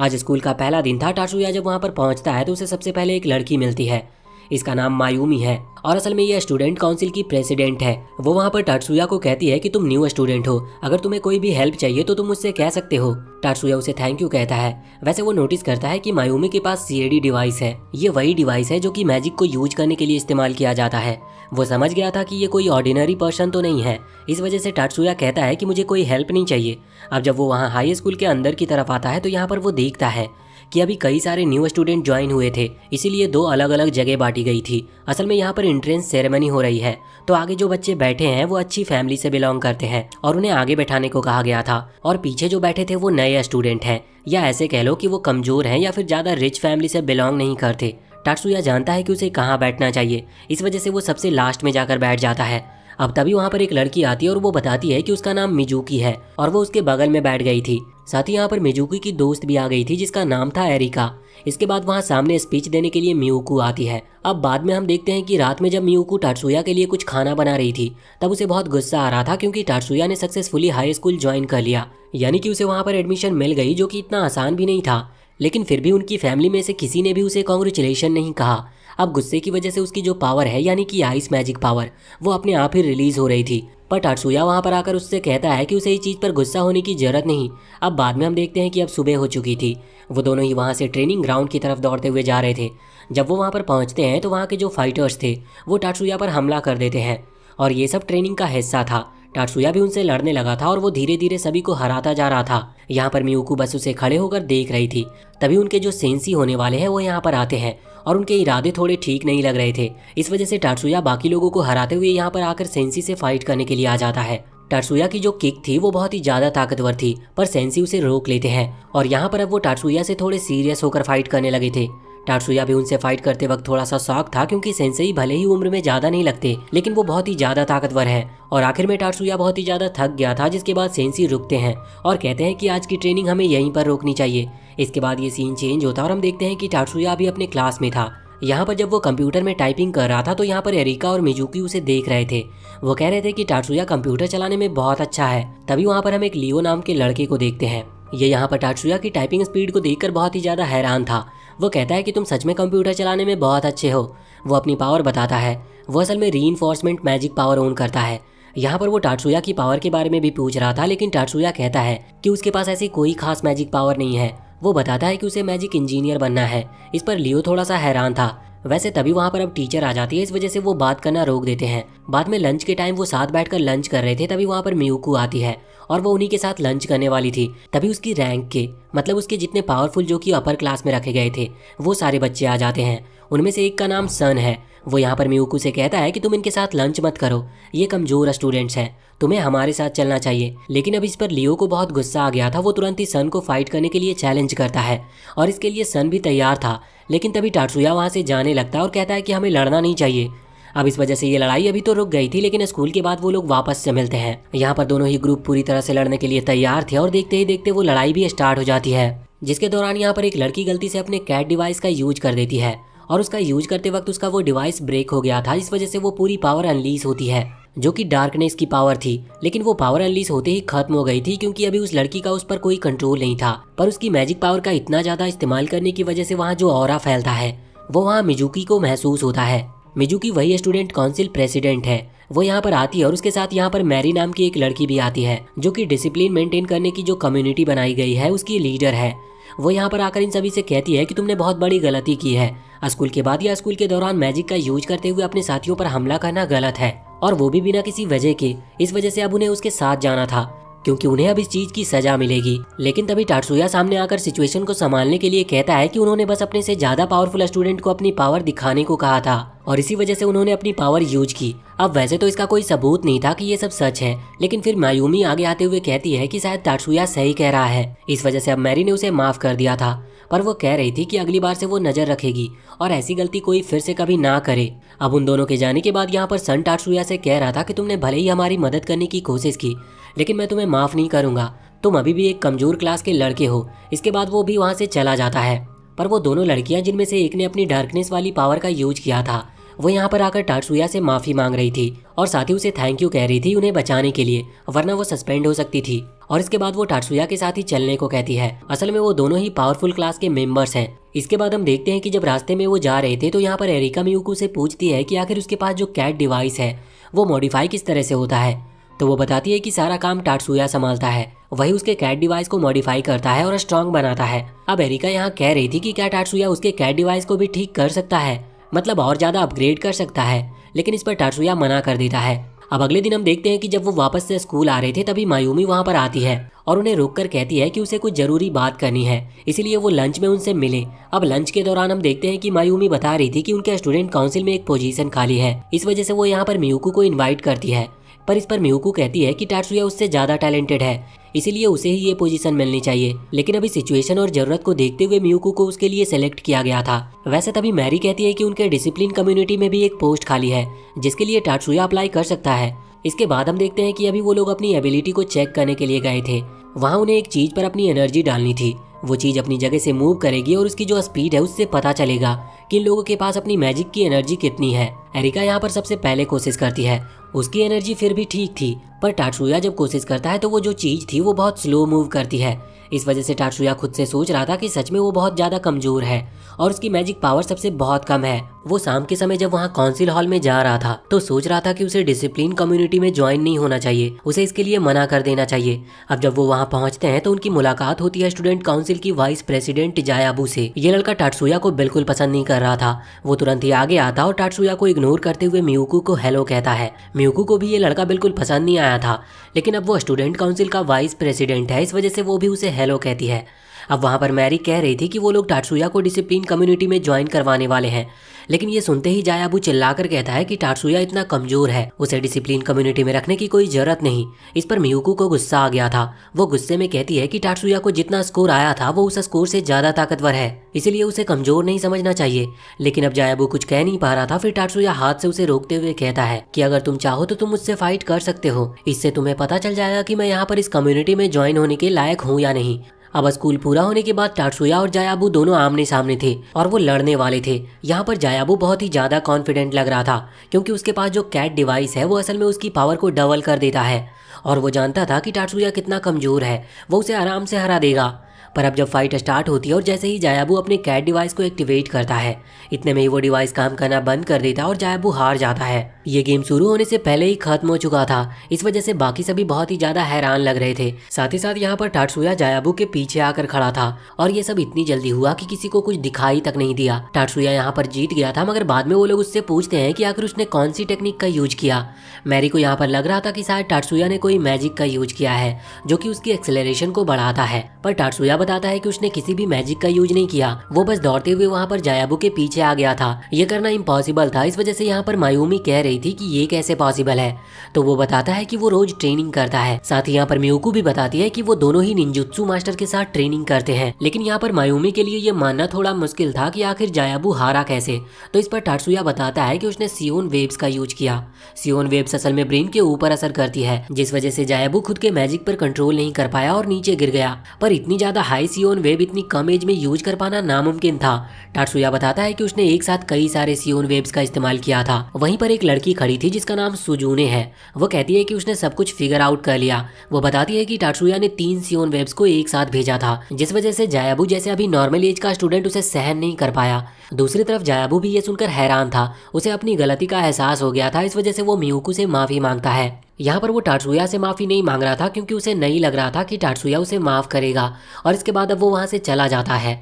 आज स्कूल का पहला दिन था। टाटसुया जब वहाँ पर पहुँचता है तो उसे सबसे पहले एक लड़की मिलती है, इसका नाम मायूमी है और असल में यह स्टूडेंट काउंसिल की प्रेसिडेंट है। वो वहाँ पर टाटसुया को कहती है कि तुम न्यू स्टूडेंट हो, अगर तुम्हें कोई भी हेल्प चाहिए तो तुम मुझसे कह सकते हो। टाटसुया उसे थैंक यू कहता है। वैसे वो नोटिस करता है कि मायूमी के पास सीएडी डिवाइस है। ये वही डिवाइस है जो कि मैजिक को यूज करने के लिए इस्तेमाल किया जाता है। वो समझ गया था कि ये कोई ऑर्डिनरी पर्सन तो नहीं है, इस वजह से टाटसुया कहता है कि मुझे कोई हेल्प नहीं चाहिए। अब जब वो वहाँ हाई स्कूल के अंदर की तरफ आता है तो यहाँ पर वो देखता है कि अभी कई सारे न्यू स्टूडेंट ज्वाइन हुए थे, इसीलिए 2 अलग अलग जगह बांटी गई थी। असल में यहाँ पर एंट्रेंस सेरेमनी हो रही है, तो आगे जो बच्चे बैठे हैं वो अच्छी फैमिली से बिलोंग करते हैं और उन्हें आगे बैठाने को कहा गया था, और पीछे जो बैठे थे वो नए स्टूडेंट हैं, या ऐसे कह लो कि वो कमजोर हैं या फिर ज़्यादा रिच फैमिली से बिलोंग नहीं करते। टाटसुया जानता है कि उसे कहाँ बैठना चाहिए, इस वजह से वो सबसे लास्ट में जाकर बैठ जाता है। अब तभी वहाँ पर एक लड़की आती है और वो बताती है कि उसका नाम मिजुकी है और वो उसके बगल में बैठ गई थी। साथ ही यहाँ पर मिजुकी की दोस्त भी आ गई थी जिसका नाम था एरिका। इसके बाद वहाँ सामने स्पीच देने के लिए मियुको आती है। अब बाद में हम देखते हैं कि रात में जब मियुको टाटसुया के लिए कुछ खाना बना रही थी तब उसे बहुत गुस्सा आ रहा था, क्योंकि टाटसुया ने सक्सेसफुली हाई स्कूल ज्वाइन कर लिया, यानी कि उसे वहाँ पर एडमिशन मिल गई, जो कि इतना आसान भी नहीं था। लेकिन फिर भी उनकी फैमिली में से किसी ने भी उसे कॉन्ग्रेचुलेशन नहीं कहा। अब गुस्से की वजह से उसकी जो पावर है, यानी कि आइस मैजिक पावर, वो अपने आप ही रिलीज हो रही थी। पर टाटसुया वहाँ पर आकर उससे कहता है कि उसे इस चीज़ पर गुस्सा होने की जरूरत नहीं। अब बाद में हम देखते हैं कि अब सुबह हो चुकी थी। वो दोनों ही वहाँ से ट्रेनिंग ग्राउंड की तरफ दौड़ते हुए जा रहे थे। जब वो वहाँ पर पहुँचते हैं तो वहाँ के जो फाइटर्स थे वो टाटसुया पर हमला कर देते हैं, और ये सब ट्रेनिंग का हिस्सा था। टाटसुया भी उनसे लड़ने लगा था और वो धीरे धीरे सभी को हराता जा रहा था। यहाँ पर मियुको बस उसे खड़े होकर देख रही थी। तभी उनके जो सेंसी होने वाले हैं वो यहाँ पर आते हैं और उनके इरादे थोड़े ठीक नहीं लग रहे थे। इस वजह से टाटसुया बाकी लोगों को हराते हुए यहाँ पर आकर सेंसी से फाइट करने के लिए आ जाता है। टाटसुया की जो किक थी वो बहुत ही ज़्यादा ताकतवर थी, पर सेंसी उसे रोक लेते हैं और यहाँ पर अब वो टाटसुया से थोड़े सीरियस होकर फाइट करने लगे थे। टाटसुया भी उनसे फाइट करते वक्त थोड़ा सा शॉक था, क्योंकि सेंसेई भले ही उम्र में ज़्यादा नहीं लगते लेकिन वो बहुत ही ज़्यादा ताकतवर है। और आखिर में टाटसुया बहुत ही ज़्यादा थक गया था, जिसके बाद सेंसी रुकते हैं और कहते हैं कि आज की ट्रेनिंग हमें यहीं पर रोकनी चाहिए। इसके बाद ये सीन चेंज होता है और हम देखते हैं कि टाटसुया अभी अपने क्लास में था। यहाँ पर जब वो कंप्यूटर में टाइपिंग कर रहा था तो यहाँ पर एरिका और मिजुकी उसे देख रहे थे। वो कह रहे थे कि टाटसुया कंप्यूटर चलाने में बहुत अच्छा है। तभी वहाँ पर हम एक लियो नाम के लड़के को देखते हैं। ये यहाँ पर टाटसुया की टाइपिंग स्पीड को देखकर बहुत ही ज़्यादा हैरान था। वो कहता है कि तुम सच में कंप्यूटर चलाने में बहुत अच्छे हो। वो अपनी पावर बताता है। वो असल में रीइंफोर्समेंट मैजिक पावर ओन करता है। यहाँ पर वो टाटसुया की पावर के बारे में भी पूछ रहा था, लेकिन टाटसुया कहता है कि उसके पास ऐसी कोई खास मैजिक पावर नहीं है। वो बताता है कि उसे मैजिक इंजीनियर बनना है। इस पर लियो थोड़ा सा हैरान था। वैसे तभी वहाँ पर अब टीचर आ जाती है, इस वजह से वो बात करना रोक देते हैं। बाद में लंच के टाइम वो साथ बैठकर लंच कर रहे थे, तभी वहाँ पर मियुको आती है और वो उन्हीं के साथ लंच करने वाली थी। तभी उसकी रैंक के, मतलब उसके जितने पावरफुल जो कि अपर क्लास में रखे गए थे, वो सारे बच्चे आ जाते हैं। उनमें से एक का नाम सन है। वो यहाँ पर मियुको से कहता है कि तुम इनके साथ लंच मत करो, ये कमजोर स्टूडेंट्स हैं, तुम्हें हमारे साथ चलना चाहिए। लेकिन अब इस पर लियो को बहुत गुस्सा आ गया था। वो तुरंत ही सन को फाइट करने के लिए चैलेंज करता है और इसके लिए सन भी तैयार था। लेकिन तभी टाटसुया वहाँ से जाने लगता है और कहता है कि हमें लड़ना नहीं चाहिए। अब इस वजह से ये लड़ाई अभी तो रुक गई थी, लेकिन स्कूल के बाद वो लोग वापस से मिलते हैं। यहाँ पर दोनों ही ग्रुप पूरी तरह से लड़ने के लिए तैयार थे और देखते ही देखते वो लड़ाई भी स्टार्ट हो जाती है, जिसके दौरान यहाँ पर एक लड़की गलती से अपने कैट डिवाइस का यूज कर देती है और उसका यूज करते वक्त उसका वो डिवाइस ब्रेक हो गया था। इस वजह से वो पूरी पावर अनलीज होती है, जो कि डार्कनेस की पावर थी। लेकिन वो पावर अनलीज होते ही खत्म हो गई थी, क्योंकि अभी उस लड़की का उस पर कोई कंट्रोल नहीं था। पर उसकी मैजिक पावर का इतना ज्यादा इस्तेमाल करने की वजह से वहाँ जो ऑरा फैलता है वो वहाँ मिजुकी को महसूस होता है। मिजुकी वही स्टूडेंट काउंसिल प्रेसिडेंट है। वो यहाँ पर आती है और उसके साथ यहाँ पर मैरी नाम की एक लड़की भी आती है जो कि डिसिप्लिन मेंटेन करने की जो कम्युनिटी बनाई गई है उसकी लीडर है। वो यहाँ पर आकर इन सभी से कहती है कि तुमने बहुत बड़ी गलती की है। स्कूल के बाद या स्कूल के दौरान मैजिक का यूज करते हुए अपने साथियों पर हमला करना गलत है, और वो भी बिना किसी वजह के। इस वजह से अब उन्हें उसके साथ जाना था क्योंकि उन्हें अब इस चीज की सजा मिलेगी। लेकिन तभी टाटसुया सामने आकर सिचुएशन को संभालने के लिए कहता है कि उन्होंने बस अपने से ज्यादा पावरफुल स्टूडेंट को अपनी पावर दिखाने को कहा था और इसी वजह से उन्होंने अपनी पावर यूज की। अब वैसे तो इसका कोई सबूत नहीं था कि ये सब सच है, लेकिन फिर मायूमी आगे आते हुए कहती है कि शायद टाटसुया सही कह रहा है। इस वजह से अब मैरी ने उसे माफ कर दिया था, पर वो कह रही थी कि अगली बार से वो नजर रखेगी और ऐसी गलती कोई फिर से कभी ना करे। अब उन दोनों के जाने के बाद यहाँ पर सन टाटसुया से कह रहा था कि तुमने भले ही हमारी मदद करने की कोशिश की, लेकिन मैं तुम्हें माफ नहीं करूंगा। तुम अभी भी एक कमजोर क्लास के लड़के हो। इसके बाद वो भी वहाँ से चला जाता है। पर वो दोनों लड़कियां जिनमें से एक ने अपनी डार्कनेस वाली पावर का यूज किया था, वो यहाँ पर आकर टाटसुया से माफी मांग रही थी और साथ ही उसे थैंक यू कह रही थी उन्हें बचाने के लिए, वरना वो सस्पेंड हो सकती थी। और इसके बाद वो टाटसुया के साथ ही चलने को कहती है। असल में वो दोनों ही पावरफुल क्लास के मेंबर्स हैं। इसके बाद हम देखते हैं कि जब रास्ते में वो जा रहे थे तो यहाँ पर एरिका मियुको से पूछती है कि आखिर उसके पास जो कैट डिवाइस है वो मॉडिफाई किस तरह से होता है। तो वो बताती है कि सारा काम टाटसुया संभालता है, वही उसके कैट डिवाइस को मॉडिफाई करता है और स्ट्रॉन्ग बनाता है। अब एरिका यहाँ कह रही थी कि क्या टाटसुया उसके कैट डिवाइस को भी ठीक कर सकता है, मतलब और ज्यादा अपग्रेड कर सकता है, लेकिन इस पर टाटसुया मना कर देता है। अब अगले दिन हम देखते हैं कि जब वो वापस से स्कूल आ रहे थे तभी मायूमी वहाँ पर आती है और उन्हें रोककर कहती है कि उसे कुछ जरूरी बात करनी है, इसीलिए वो लंच में उनसे मिले। अब लंच के दौरान हम देखते हैं कि मायूमी बता रही थी कि उनके स्टूडेंट काउंसिल में एक पोजीशन खाली है, इस वजह से वो यहाँ पर मियुको को इन्वाइट करती है। पर इस पर मियुको कहती है कि टाटसुया उससे ज्यादा टैलेंटेड है, इसीलिए उसे ही ये पोजीशन मिलनी चाहिए। लेकिन अभी सिचुएशन और जरूरत को देखते हुए मियुको को उसके लिए सेलेक्ट किया गया था। वैसे तभी मैरी कहती है कि उनके डिसिप्लिन कम्युनिटी में भी एक पोस्ट खाली है जिसके लिए टाटसुया अप्लाई कर सकता है। इसके बाद हम देखते हैं कि अभी वो लोग अपनी एबिलिटी को चेक करने के लिए गए थे। वहाँ उन्हें एक चीज पर अपनी एनर्जी डालनी थी। वो चीज अपनी जगह से मूव करेगी और उसकी जो स्पीड है उससे पता चलेगा कि इन लोगों के पास अपनी मैजिक की एनर्जी कितनी है। एरिका यहाँ पर सबसे पहले कोशिश करती है, उसकी एनर्जी फिर भी ठीक थी, पर टाटसुया जब कोशिश करता है तो वो जो चीज थी वो बहुत स्लो मूव करती है। इस वजह से टाटसुया खुद से सोच रहा था कि सच में वो बहुत ज्यादा कमजोर है और उसकी मैजिक पावर सबसे बहुत कम है। वो शाम के समय जब वहाँ काउंसिल हॉल में जा रहा था तो सोच रहा था कि उसे डिसिप्लिन कम्युनिटी में ज्वाइन नहीं होना चाहिए, उसे इसके लिए मना कर देना चाहिए। अब जब वो वहाँ पहुँचते हैं तो उनकी मुलाकात होती है स्टूडेंट काउंसिल की वाइस प्रेसिडेंट जायाबू से। ये लड़का टाटसुया को बिल्कुल पसंद नहीं कर रहा था। वो तुरंत ही आगे आता और टाटसुया को इग्नोर करते हुए मियुको को हेलो कहता है। मियुको को भी ये लड़का बिल्कुल पसंद नहीं आया था, लेकिन अब वो स्टूडेंट काउंसिल का वाइस प्रेसिडेंट है, इस वजह से वो भी उसे हेलो कहती है। अब वहाँ पर मैरी कह रही थी कि वो लोग टाटसुया को डिसिप्लिन कम्युनिटी में ज्वाइन करवाने वाले हैं, लेकिन ये सुनते ही जायाबू चिल्लाकर कहता है कि टाटसुया इतना कमजोर है, उसे डिसिप्लिन कम्युनिटी में रखने की कोई जरूरत नहीं। इस पर मियुको को गुस्सा आ गया था। वो गुस्से में कहती है कि टाटसुया को जितना स्कोर आया था वो उस स्कोर से ज्यादा ताकतवर है, इसीलिए उसे कमजोर नहीं समझना चाहिए। लेकिन अब जायाबू कुछ कह नहीं पा रहा था। फिर टाटसुया हाथ से उसे रोकते हुए कहता है कि अगर तुम चाहो तो तुम मुझसे फाइट कर सकते हो, इससे तुम्हें पता चल जाएगा कि मैं यहाँ पर इस कम्युनिटी में ज्वाइन होने के लायक हूँ या नहीं। अब स्कूल पूरा होने के बाद टाटसुया और जायाबू दोनों आमने सामने थे और वो लड़ने वाले थे। यहाँ पर जायाबू बहुत ही ज्यादा कॉन्फिडेंट लग रहा था क्योंकि उसके पास जो कैट डिवाइस है वो असल में उसकी पावर को डबल कर देता है और वो जानता था कि टाटसुया कितना कमजोर है, वो उसे आराम से हरा देगा। पर अब जब फाइट स्टार्ट होती है और जैसे ही जायाबू अपने कैट डिवाइस को एक्टिवेट करता है, इतने में ही वो डिवाइस काम करना बंद कर देता है और जायाबू हार जाता है। ये गेम शुरू होने से पहले ही खत्म हो चुका था, इस वजह से बाकी सभी बहुत ही ज्यादा हैरान लग रहे थे। साथ ही साथ यहाँ पर टाटसुया जायाबू के पीछे आकर खड़ा था और ये सब इतनी जल्दी हुआ कि किसी को कुछ दिखाई तक नहीं दिया। टाटसुया यहाँ पर जीत गया था, मगर बाद में वो लोग उससे पूछते हैं कि आखिर उसने कौन सी टेक्निक का यूज किया। मैरी को यहाँ पर लग रहा था कि शायद टाटसुया ने कोई मैजिक का यूज किया है जो कि उसकी एक्सेलरेशन को बढ़ाता है, पर टाटसुया बताता है कि उसने किसी भी मैजिक का यूज नहीं किया, वो बस दौड़ते हुए वहाँ पर जायाबू के पीछे आ गया था। ये करना इम्पॉसिबल था, इस वजह से यहाँ पर मायूमी कह रही थी कि ये कैसे पॉसिबल है, तो वो बताता है कि वो रोज ट्रेनिंग करता है। साथ ही यहाँ पर मियुको भी बताती है कि वो दोनों ही निंजुत्सु मास्टर के साथ ट्रेनिंग करते हैं। लेकिन यहाँ पर मायूमी के लिए ये मानना थोड़ा मुश्किल था कि आखिर जायाबू हारा कैसे, तो इस पर टाटसुया बताता है कि उसने सियोन वेव्स का यूज किया। सियोन वेव्स असल में ब्रेन के ऊपर असर करती है, जिस वजह से जायाबू खुद के मैजिक पर कंट्रोल नहीं कर पाया और नीचे गिर गया। पर इतनी ज्यादा हाई सियोन वेब इतनी कम एज में यूज कर पाना नामुमकिन था। टाटसुया बताता है कि उसने एक साथ कई सारे सियोन वेब्स का इस्तेमाल किया था। वहीं पर एक लड़की खड़ी थी जिसका नाम सुजूने है। वो कहती है कि उसने सब कुछ फिगर आउट कर लिया। वो बताती है कि टाटसुया ने 3 सियोन वेब्स को एक साथ भेजा था, जिस वजह से जायाबू जैसे अभी नॉर्मल एज का स्टूडेंट उसे सहन नहीं कर पाया। दूसरी तरफ जायाबू भी ये सुनकर हैरान था। उसे अपनी गलती का एहसास हो गया था। इस वजह से वो मियुकु से माफी मांगता है। यहाँ पर वो टाटसुया से माफी नहीं मांग रहा था क्योंकि उसे नहीं लग रहा था कि टाटसुया उसे माफ करेगा, और इसके बाद अब वो वहाँ से चला जाता है।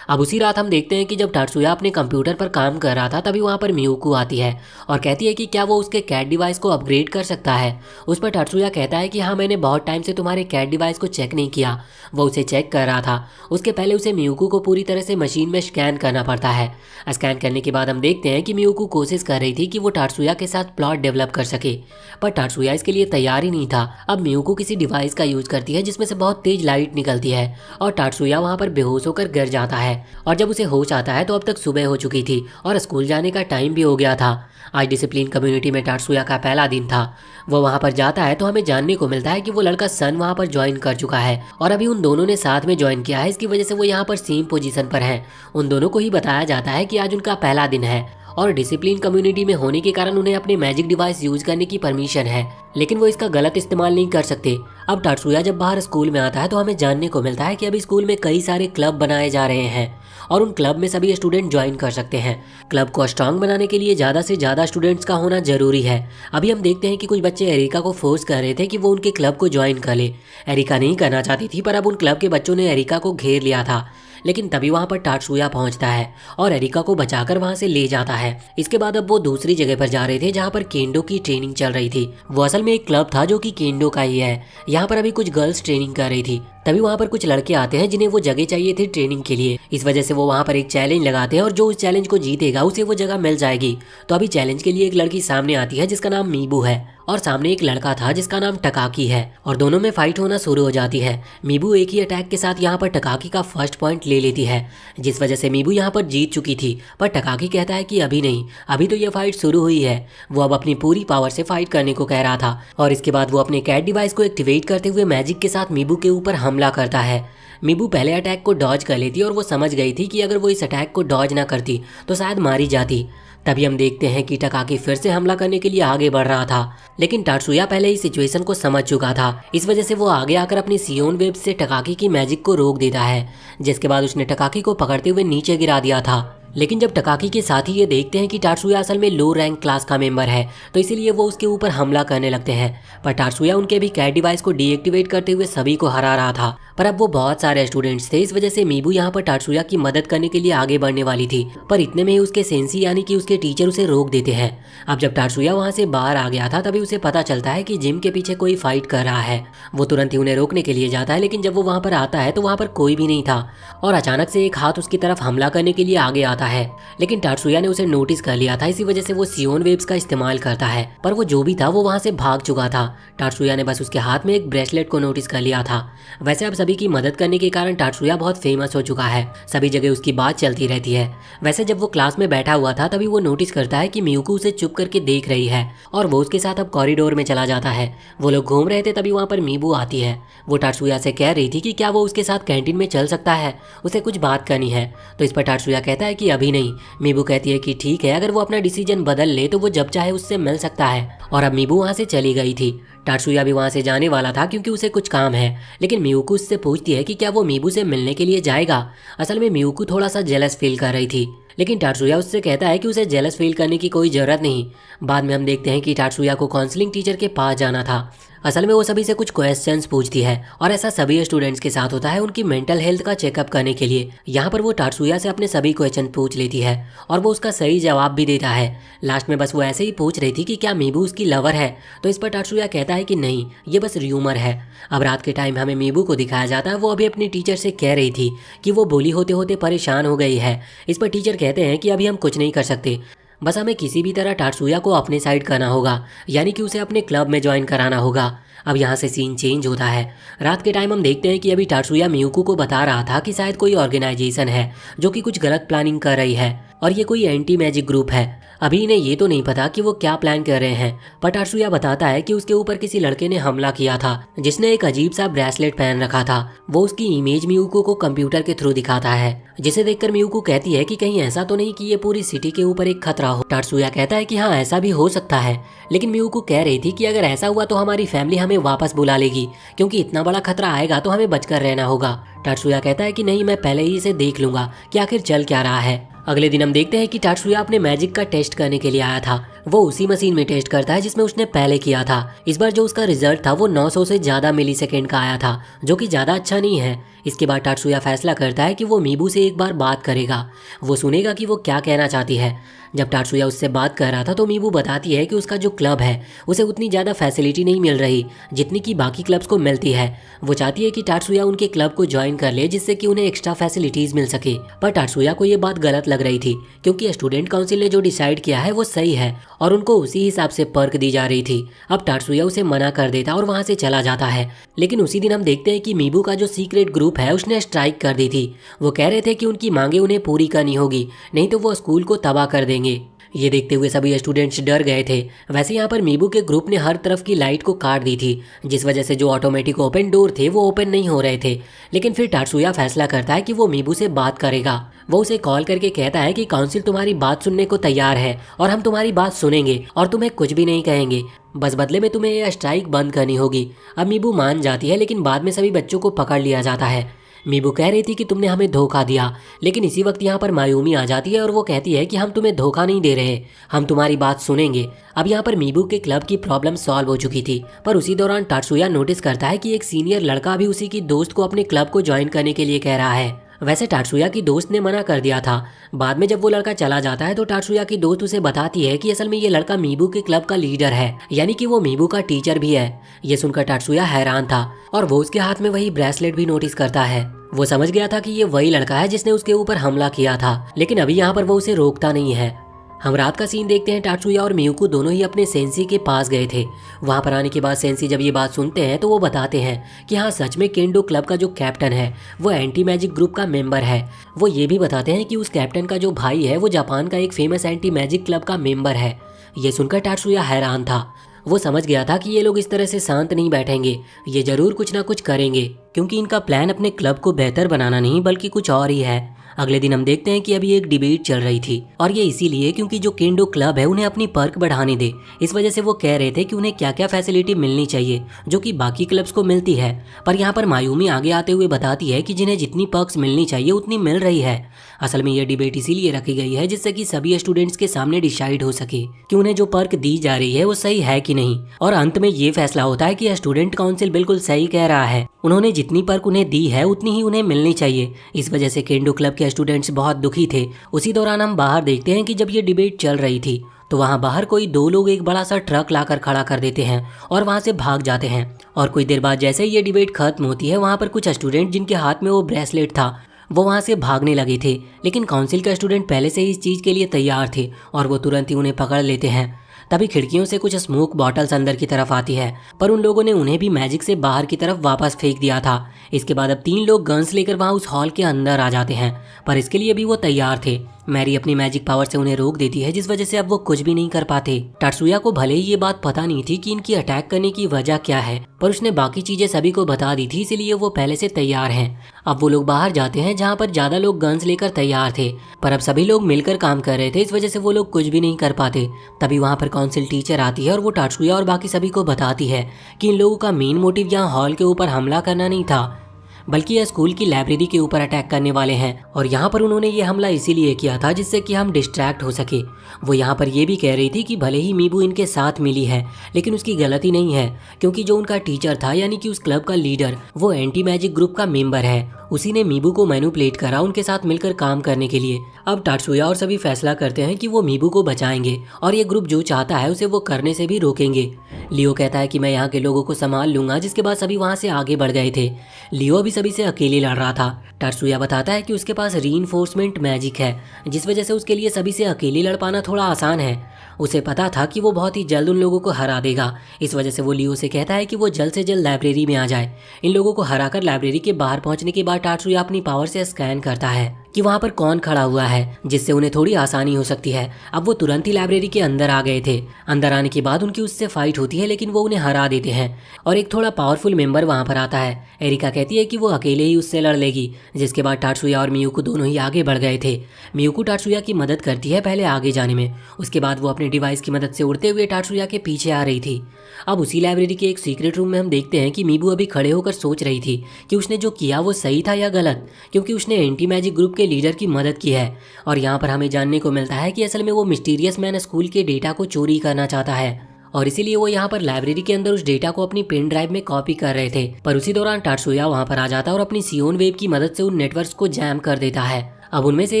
अब उसी रात हम देखते हैं कि जब टाटसुया अपने कंप्यूटर पर काम कर रहा था तभी वहाँ पर मियुकु आती है और कहती है कि क्या वो उसके कैट डिवाइस को अपग्रेड कर सकता है। उस पर टाटसुया कहता है कि हाँ, मैंने बहुत टाइम से तुम्हारे कैट डिवाइस को चेक नहीं किया। वो उसे चेक कर रहा था। उसके पहले उसे मियुकु को पूरी तरह से मशीन में स्कैन करना पड़ता है। स्कैन करने के बाद हम देखते हैं कि मियुकु कोशिश कर रही थी कि वो टाटसुया के साथ प्लॉट डेवलप कर सके, पर टाटसुया इसके लिए तैयार ही नहीं था। अब मियुकु किसी डिवाइस का यूज करती है जिसमें से बहुत तेज लाइट निकलती है और टाटसुया वहाँ पर बेहोश होकर गिर जाता है। और जब उसे होश आता है तो अब तक सुबह हो चुकी थी और स्कूल जाने का टाइम भी हो गया था। आज डिसिप्लिन कम्युनिटी में टाटसुया का पहला दिन था। वो वहाँ पर जाता है तो हमें जानने को मिलता है कि वो लड़का सन वहाँ पर ज्वाइन कर चुका है और अभी उन दोनों ने साथ में ज्वाइन किया है। इसकी वजह से वो यहाँ पर सेम पोजीशन पर हैं। उन दोनों को ही बताया जाता है कि आज उनका पहला दिन है और डिसिप्लिन कम्युनिटी में होने के कारण उन्हें अपने मैजिक डिवाइस यूज करने की परमिशन है, लेकिन वो इसका गलत इस्तेमाल नहीं कर सकते। अब टाटसुया जब बाहर स्कूल में आता है तो हमें जानने को मिलता है कि अभी स्कूल में कई सारे क्लब बनाए जा रहे हैं और उन क्लब में सभी स्टूडेंट ज्वाइन कर सकते हैं। क्लब को स्ट्रांग बनाने के लिए ज़्यादा से ज़्यादा स्टूडेंट्स का होना जरूरी है। अभी हम देखते हैं कि कुछ बच्चे एरिका को फोर्स कर रहे थे कि वो उनके क्लब को ज्वाइन कर ले। एरिका नहीं करना चाहती थी, पर अब उन क्लब के बच्चों ने एरिका को घेर लिया था। लेकिन तभी वहां पर टाटसुया पहुंचता है और एरिका को बचाकर वहां से ले जाता है। इसके बाद अब वो दूसरी जगह पर जा रहे थे जहां पर केंडो की ट्रेनिंग चल रही थी। वो असल में एक क्लब था जो कि केंडो का ही है। यहाँ पर अभी कुछ गर्ल्स ट्रेनिंग कर रही थी। तभी वहाँ पर कुछ लड़के आते हैं जिन्हें वो जगह चाहिए थी ट्रेनिंग के लिए। इस वजह से वो वहाँ पर एक चैलेंज लगाते हैं और जो उस चैलेंज को जीतेगा उसे वो जगह मिल जाएगी। तो अभी चैलेंज के लिए एक लड़की सामने आती है जिसका नाम मीबू है और सामने एक लड़का था जिसका नाम टकाकी है और दोनों में फाइट होना शुरू हो जाती है। मीबू एक ही अटैक के साथ यहाँ पर टकाकी का फर्स्ट पॉइंट ले लेती है, जिस वजह से मीबू यहाँ पर जीत चुकी थी। पर टकाकी कहता है कि अभी नहीं, अभी तो ये फाइट शुरू हुई है। वो अब अपनी पूरी पावर से फाइट करने को कह रहा था और इसके बाद वो अपने कैट डिवाइस को एक्टिवेट करते हुए मैजिक के साथ मीबू के ऊपर हमला करता है। मीबू पहले अटैक को डॉज कर लेती और वो समझ गई थी कि अगर वो इस अटैक को डॉज ना करती तो शायद मारी जाती। तभी हम देखते हैं कि टकाकी फिर से हमला करने के लिए आगे बढ़ रहा था, लेकिन टाटसुया पहले ही सिचुएशन को समझ चुका था। इस वजह से वो आगे आकर अपनी सियोन वेब से टकाकी की मैजिक को रोक देता है, जिसके बाद उसने टकाकी को पकड़ते हुए नीचे गिरा दिया था। लेकिन जब टकाकी के साथी ये देखते हैं कि टाटसुया असल में लो रैंक क्लास का मेंबर है तो इसीलिए वो उसके ऊपर हमला करने लगते हैं। पर टाटसुया उनके भी कैट डिवाइस को डीएक्टिवेट करते हुए सभी को हरा रहा था, पर अब वो बहुत सारे स्टूडेंट्स थे। इस वजह से मीबू यहाँ पर टाटसुया की मदद करने के लिए आगे बढ़ने वाली थी, पर इतने में ही उसके सेंसी यानी कि उसके टीचर उसे रोक देते हैं। अब जब टाटसुया वहाँ से बाहर आ गया था तभी उसे पता चलता है कि जिम के पीछे कोई फाइट कर रहा है। वो तुरंत ही उन्हें रोकने के लिए जाता है, लेकिन जब वो वहाँ पर आता है तो वहाँ पर कोई भी नहीं था और अचानक से एक हाथ उसकी तरफ हमला करने के लिए आगे आता है। लेकिन टाटसुया ने उसे नोटिस कर लिया था, इसी वजह से वो सियोन वेव्स का इस्तेमाल करता है, पर वो जो भी था वो वहाँ से भाग चुका था। टाटसुया ने बस उसके हाथ में एक ब्रेसलेट को नोटिस कर लिया था। वैसे अब सभी की मदद करने के कारण टाटसुया बहुत फेमस हो चुका है, सभी जगह उसकी बात चलती रहती है। वैसे जब वो क्लास में बैठा हुआ था तभी वो नोटिस करता है कि मियुकु उसे चुप करके देख रही है और वो उसके साथ अब कॉरिडोर में चला जाता है। वो लोग घूम रहे थे तभी वहाँ पर मीबू आती है। वो टाटसुया से कह रही थी कि क्या वो उसके साथ कैंटीन में चल सकता है, उसे कुछ बात करनी है। तो इस पर टाटसुया कहता है कि अभी नहीं। मीबू कहती है कि ठीक है, अगर वो अपना डिसीजन बदल ले तो वो जब चाहे उससे मिल सकता है। और अब मीबू वहाँ से चली गई थी। टाटसुया भी वहाँ से जाने वाला था क्योंकि उसे कुछ काम है, लेकिन मियुकु उससे पूछती है कि क्या वो मीबू से मिलने के लिए जाएगा। असल में मियुकु थोड़ा सा जेलस फील कर रही थी, लेकिन टाटसुया उससे कहता है कि उसे जेलस फील करने की कोई ज़रूरत नहीं। बाद में हम देखते हैं कि टाटसुया को काउंसलिंग टीचर के पास जाना था। असल में वो सभी से कुछ क्वेश्चंस पूछती है और ऐसा सभी स्टूडेंट्स के साथ होता है उनकी मेंटल हेल्थ का चेकअप करने के लिए। यहाँ पर वो टाटसुया से अपने सभी क्वेश्चन पूछ लेती है और वो उसका सही जवाब भी देता है। लास्ट में बस वो ऐसे ही पूछ रही थी कि क्या मीबू उसकी लवर है, तो इस पर टाटसुया कहता है कि नहीं, ये बस र्यूमर है। अब रात के टाइम हमें मीबू को दिखाया जाता है। वो अभी अपनी टीचर से कह रही थी कि वो बोली होते होते परेशान हो गई है। इस पर टीचर कहते हैं कि अभी हम कुछ नहीं कर सकते, बस हमें किसी भी तरह टाटसुया को अपने साइड करना होगा, यानी कि उसे अपने क्लब में ज्वाइन कराना होगा। अब यहाँ से सीन चेंज होता है। रात के टाइम हम देखते हैं कि अभी टात्सुया मियुको को बता रहा था कि शायद कोई ऑर्गेनाइजेशन है जो कि कुछ गलत प्लानिंग कर रही है और ये कोई एंटी मैजिक ग्रुप है। अभी इन्हें ये तो नहीं पता कि वो क्या प्लान कर रहे हैं, पर टात्सुया बताता है कि उसके ऊपर किसी लड़के ने हमला किया था जिसने एक अजीब सा ब्रेसलेट पहन रखा था। वो उसकी इमेज मियुको को कंप्यूटर के थ्रू दिखाता है, जिसे देखकर मियुको कहती है कि कहीं ऐसा तो नहीं कि ये पूरी सिटी के ऊपर एक खतरा हो। टात्सुया कहता है कि हाँ, ऐसा भी हो सकता है, लेकिन मियुको कह रही थी कि अगर ऐसा हुआ तो हमारी फैमिली हमें वापस बुला लेगी, क्योंकि इतना बड़ा खतरा आएगा तो हमें बचकर रहना होगा। टात्सुया कहता है कि नहीं, मैं पहले ही इसे देख लूंगा कि आखिर चल क्या रहा है। अगले दिन हम देखते हैं कि टात्सुया अपने मैजिक का टेस्ट करने के लिए आया था। वो उसी मशीन में टेस्ट करता है जिसमें उसने पहले किया था। इस बार जो उसका रिजल्ट था वो 900 से ज़्यादा मिलीसेकेंड का आया था, जो कि ज़्यादा अच्छा नहीं है। इसके बाद टात्सुया फैसला करता है कि वो मीबू से एक बार बात करेगा, वो सुनेगा कि वो क्या कहना चाहती है। जब टात्सुया उससे बात कर रहा था तो मीबू बताती है कि उसका जो क्लब है उसे उतनी ज़्यादा फैसिलिटी नहीं मिल रही जितनी कि बाकी क्लब्स को मिलती है। वो चाहती है कि टात्सुया उनके क्लब को ज्वाइन कर ले, जिससे कि उन्हें एक्स्ट्रा फैसिलिटीज़ मिल सके। पर टात्सुया को ये बात गलत लग रही थी, क्योंकि स्टूडेंट काउंसिल ने जो डिसाइड किया है वो सही है और उनको उसी हिसाब से पर्क दी जा रही थी। अब टात्सुया उसे मना कर देता और वहाँ से चला जाता है। लेकिन उसी दिन हम देखते हैं कि मीबू का जो सीक्रेट ग्रुप है उसने स्ट्राइक कर दी थी। वो कह रहे थे कि उनकी मांगे उन्हें पूरी करनी होगी, नहीं तो वो स्कूल को तबाह कर देंगे। ये देखते हुए सभी स्टूडेंट्स डर गए थे। वैसे यहाँ पर मीबू के ग्रुप ने हर तरफ की लाइट को काट दी थी, जिस वजह से जो ऑटोमेटिक ओपन डोर थे वो ओपन नहीं हो रहे थे। लेकिन फिर टात्सुया फैसला करता है कि वो मीबू से बात करेगा। वो उसे कॉल करके कहता है कि काउंसिल तुम्हारी बात सुनने को तैयार है और हम तुम्हारी बात सुनेंगे और तुम्हें कुछ भी नहीं कहेंगे, बस बदले में तुम्हें यह स्ट्राइक बंद करनी होगी। अब मीबू मान जाती है, लेकिन बाद में सभी बच्चों को पकड़ लिया जाता है। मीबू कह रही थी कि तुमने हमें धोखा दिया, लेकिन इसी वक्त यहाँ पर मायूमी आ जाती है और वो कहती है कि हम तुम्हें धोखा नहीं दे रहे, हम तुम्हारी बात सुनेंगे। अब यहाँ पर मीबू के क्लब की प्रॉब्लम सॉल्व हो चुकी थी, पर उसी दौरान टात्सुया नोटिस करता है कि एक सीनियर लड़का भी उसी की दोस्त को अपने क्लब को ज्वाइन करने के लिए कह रहा है। वैसे टात्सुया की दोस्त ने मना कर दिया था। बाद में जब वो लड़का चला जाता है तो टात्सुया की दोस्त उसे बताती है कि असल में ये लड़का मीबू के क्लब का लीडर है, यानी कि वो मीबू का टीचर भी है। ये सुनकर टात्सुया हैरान था और वो उसके हाथ में वही ब्रेसलेट भी नोटिस करता है। वो समझ गया था कि ये वही लड़का है जिसने उसके ऊपर हमला किया था, लेकिन अभी यहाँ पर वो उसे रोकता नहीं है। हम रात का सीन देखते हैं। टात्सुया और मियुको दोनों ही अपने सेंसी के पास गए थे। वहां पर आने के बाद सेंसी जब ये बात सुनते हैं तो वो बताते हैं कि हाँ, सच में केंडो क्लब का जो कैप्टन है वो एंटी मैजिक ग्रुप का मेंबर है। वो ये भी बताते हैं कि उस कैप्टन का जो भाई है वो जापान का एक फेमस एंटी मैजिक क्लब का मेंबर है। ये सुनकर टात्सुया हैरान था। वो समझ गया था कि ये लोग इस तरह से शांत नहीं बैठेंगे, ये जरूर कुछ ना कुछ करेंगे, क्योंकि इनका प्लान अपने क्लब को बेहतर बनाना नहीं बल्कि कुछ और ही है। अगले दिन हम देखते हैं कि अभी एक डिबेट चल रही थी, और ये इसीलिए क्योंकि जो केंडो क्लब है उन्हें अपनी पर्क बढ़ाने दे। इस वजह से वो कह रहे थे कि उन्हें क्या क्या फैसिलिटी मिलनी चाहिए जो कि बाकी क्लब्स को मिलती है। पर यहाँ पर मायूमी आगे आते हुए बताती है कि जिन्हें जितनी पर्क्स मिलनी चाहिए उतनी मिल रही है। असल में ये डिबेट इसीलिए रखी गई है जिससे कि सभी स्टूडेंट्स के सामने डिसाइड हो सके कि उन्हें जो पर्क दी जा रही है वो सही है कि नहीं। और अंत में ये फैसला होता है कि स्टूडेंट काउंसिल बिल्कुल सही कह रहा है, उन्होंने जितनी पर्क उन्हें दी है उतनी ही उन्हें मिलनी चाहिए। इस वजह से केंडो क्लब के स्टूडेंट्स बहुत दुखी थे। उसी दौरान हम बाहर देखते हैं कि जब ये डिबेट चल रही थी तो वहाँ बाहर कोई दो लोग एक बड़ा सा ट्रक लाकर खड़ा कर देते हैं और वहाँ से भाग जाते हैं। और कुछ देर बाद जैसे ही ये डिबेट खत्म होती है, वहाँ पर कुछ स्टूडेंट जिनके हाथ में वो ब्रेसलेट था वो वहाँ से भागने लगे थे, लेकिन काउंसिल के स्टूडेंट पहले से ही इस चीज़ के लिए तैयार थे और वो तुरंत ही उन्हें पकड़ लेते हैं। तभी खिड़कियों से कुछ स्मोक बॉटल्स अंदर की तरफ आती है, पर उन लोगों ने उन्हें भी मैजिक से बाहर की तरफ वापस फेंक दिया था। इसके बाद अब 3 लोग गन्स लेकर वहाँ उस हॉल के अंदर आ जाते हैं, पर इसके लिए भी वो तैयार थे। मैरी अपनी मैजिक पावर से उन्हें रोक देती है, जिस वजह से अब वो कुछ भी नहीं कर पाते। टात्सुया को भले ही ये बात पता नहीं थी कि इनकी अटैक करने की वजह क्या है, पर उसने बाकी चीजें सभी को बता दी थी, इसीलिए वो पहले से तैयार हैं। अब वो लोग बाहर जाते हैं जहाँ पर ज्यादा लोग गन्स लेकर तैयार थे, पर अब सभी लोग मिलकर काम कर रहे थे, इस वजह से वो लोग कुछ भी नहीं कर पाते। तभी वहाँ पर काउंसिल टीचर आती है और वो टात्सुया और बाकी सभी को बताती है कि इन लोगों का मेन मोटिव यहाँ हॉल के ऊपर हमला करना नहीं था, बल्कि यह स्कूल की लाइब्रेरी के ऊपर अटैक करने वाले हैं। और यहाँ पर उन्होंने ये हमला इसीलिए किया था जिससे कि हम डिस्ट्रैक्ट हो सके। वो यहाँ पर ये भी कह रही थी कि भले ही मीबू इनके साथ मिली है, लेकिन उसकी गलती नहीं है, क्योंकि जो उनका टीचर था यानी कि उस क्लब का लीडर वो एंटी मैजिक ग्रुप का मेंबर है। उसी ने मीबू को मैनिपुलेट करा उनके साथ मिलकर काम करने के लिए। अब टात्सुया और सभी फैसला करते हैं कि वो मीबू को बचाएंगे और ये ग्रुप जो चाहता है उसे वो करने से भी रोकेंगे। लियो कहता है कि मैं यहाँ के लोगों को संभाल लूंगा, जिसके बाद सभी वहाँ से आगे बढ़ गए थे। लियो भी सभी से अकेले लड़ रहा था। टात्सुया बताता है कि उसके पास रीइंफोर्समेंट मैजिक है, जिस वजह से उसके लिए सभी से अकेले लड़ पाना थोड़ा आसान है। उसे पता था कि वो बहुत ही जल्द उन लोगों को हरा देगा। इस वजह से वो लियो से कहता है कि वो जल्द से जल्द लाइब्रेरी में आ जाए। इन लोगों को हराकर लाइब्रेरी के बाहर पहुंचने के बाद टात्सुया अपनी पावर से स्कैन करता है कि वहाँ पर कौन खड़ा हुआ है, जिससे उन्हें थोड़ी आसानी हो सकती है। अब वो तुरंत ही लाइब्रेरी के अंदर आ गए थे। अंदर आने के बाद उनकी उससे फाइट होती है, लेकिन वो उन्हें हरा देते हैं और एक थोड़ा पावरफुल मेंबर वहाँ पर आता है। एरिका कहती है कि वो अकेले ही उससे लड़ लेगी, जिसके बाद टात्सुया और मियुको दोनों ही आगे बढ़ गए थे। मियुको टात्सुया की मदद करती है पहले आगे जाने में, उसके बाद वो अपने डिवाइस की मदद से उड़ते हुए टात्सुया के पीछे आ रही थी। अब उसी लाइब्रेरी के एक सीक्रेट रूम में हम देखते हैं कि मीबू अभी खड़े होकर सोच रही थी कि उसने जो किया वो सही था या गलत, क्योंकि उसने एंटी मैजिक ग्रुप के लीडर की मदद की है। और यहाँ पर हमें जानने को मिलता है कि असल में वो मिस्टीरियस मैन स्कूल के डेटा को चोरी करना चाहता है और इसीलिए वो यहाँ पर लाइब्रेरी के अंदर उस डेटा को अपनी पेन ड्राइव में कॉपी कर रहे थे। पर उसी दौरान टात्सुया वहाँ पर आ जाता है और अपनी सियोन वेव की मदद से उन नेटवर्क्स को जैम कर देता है। अब उनमें से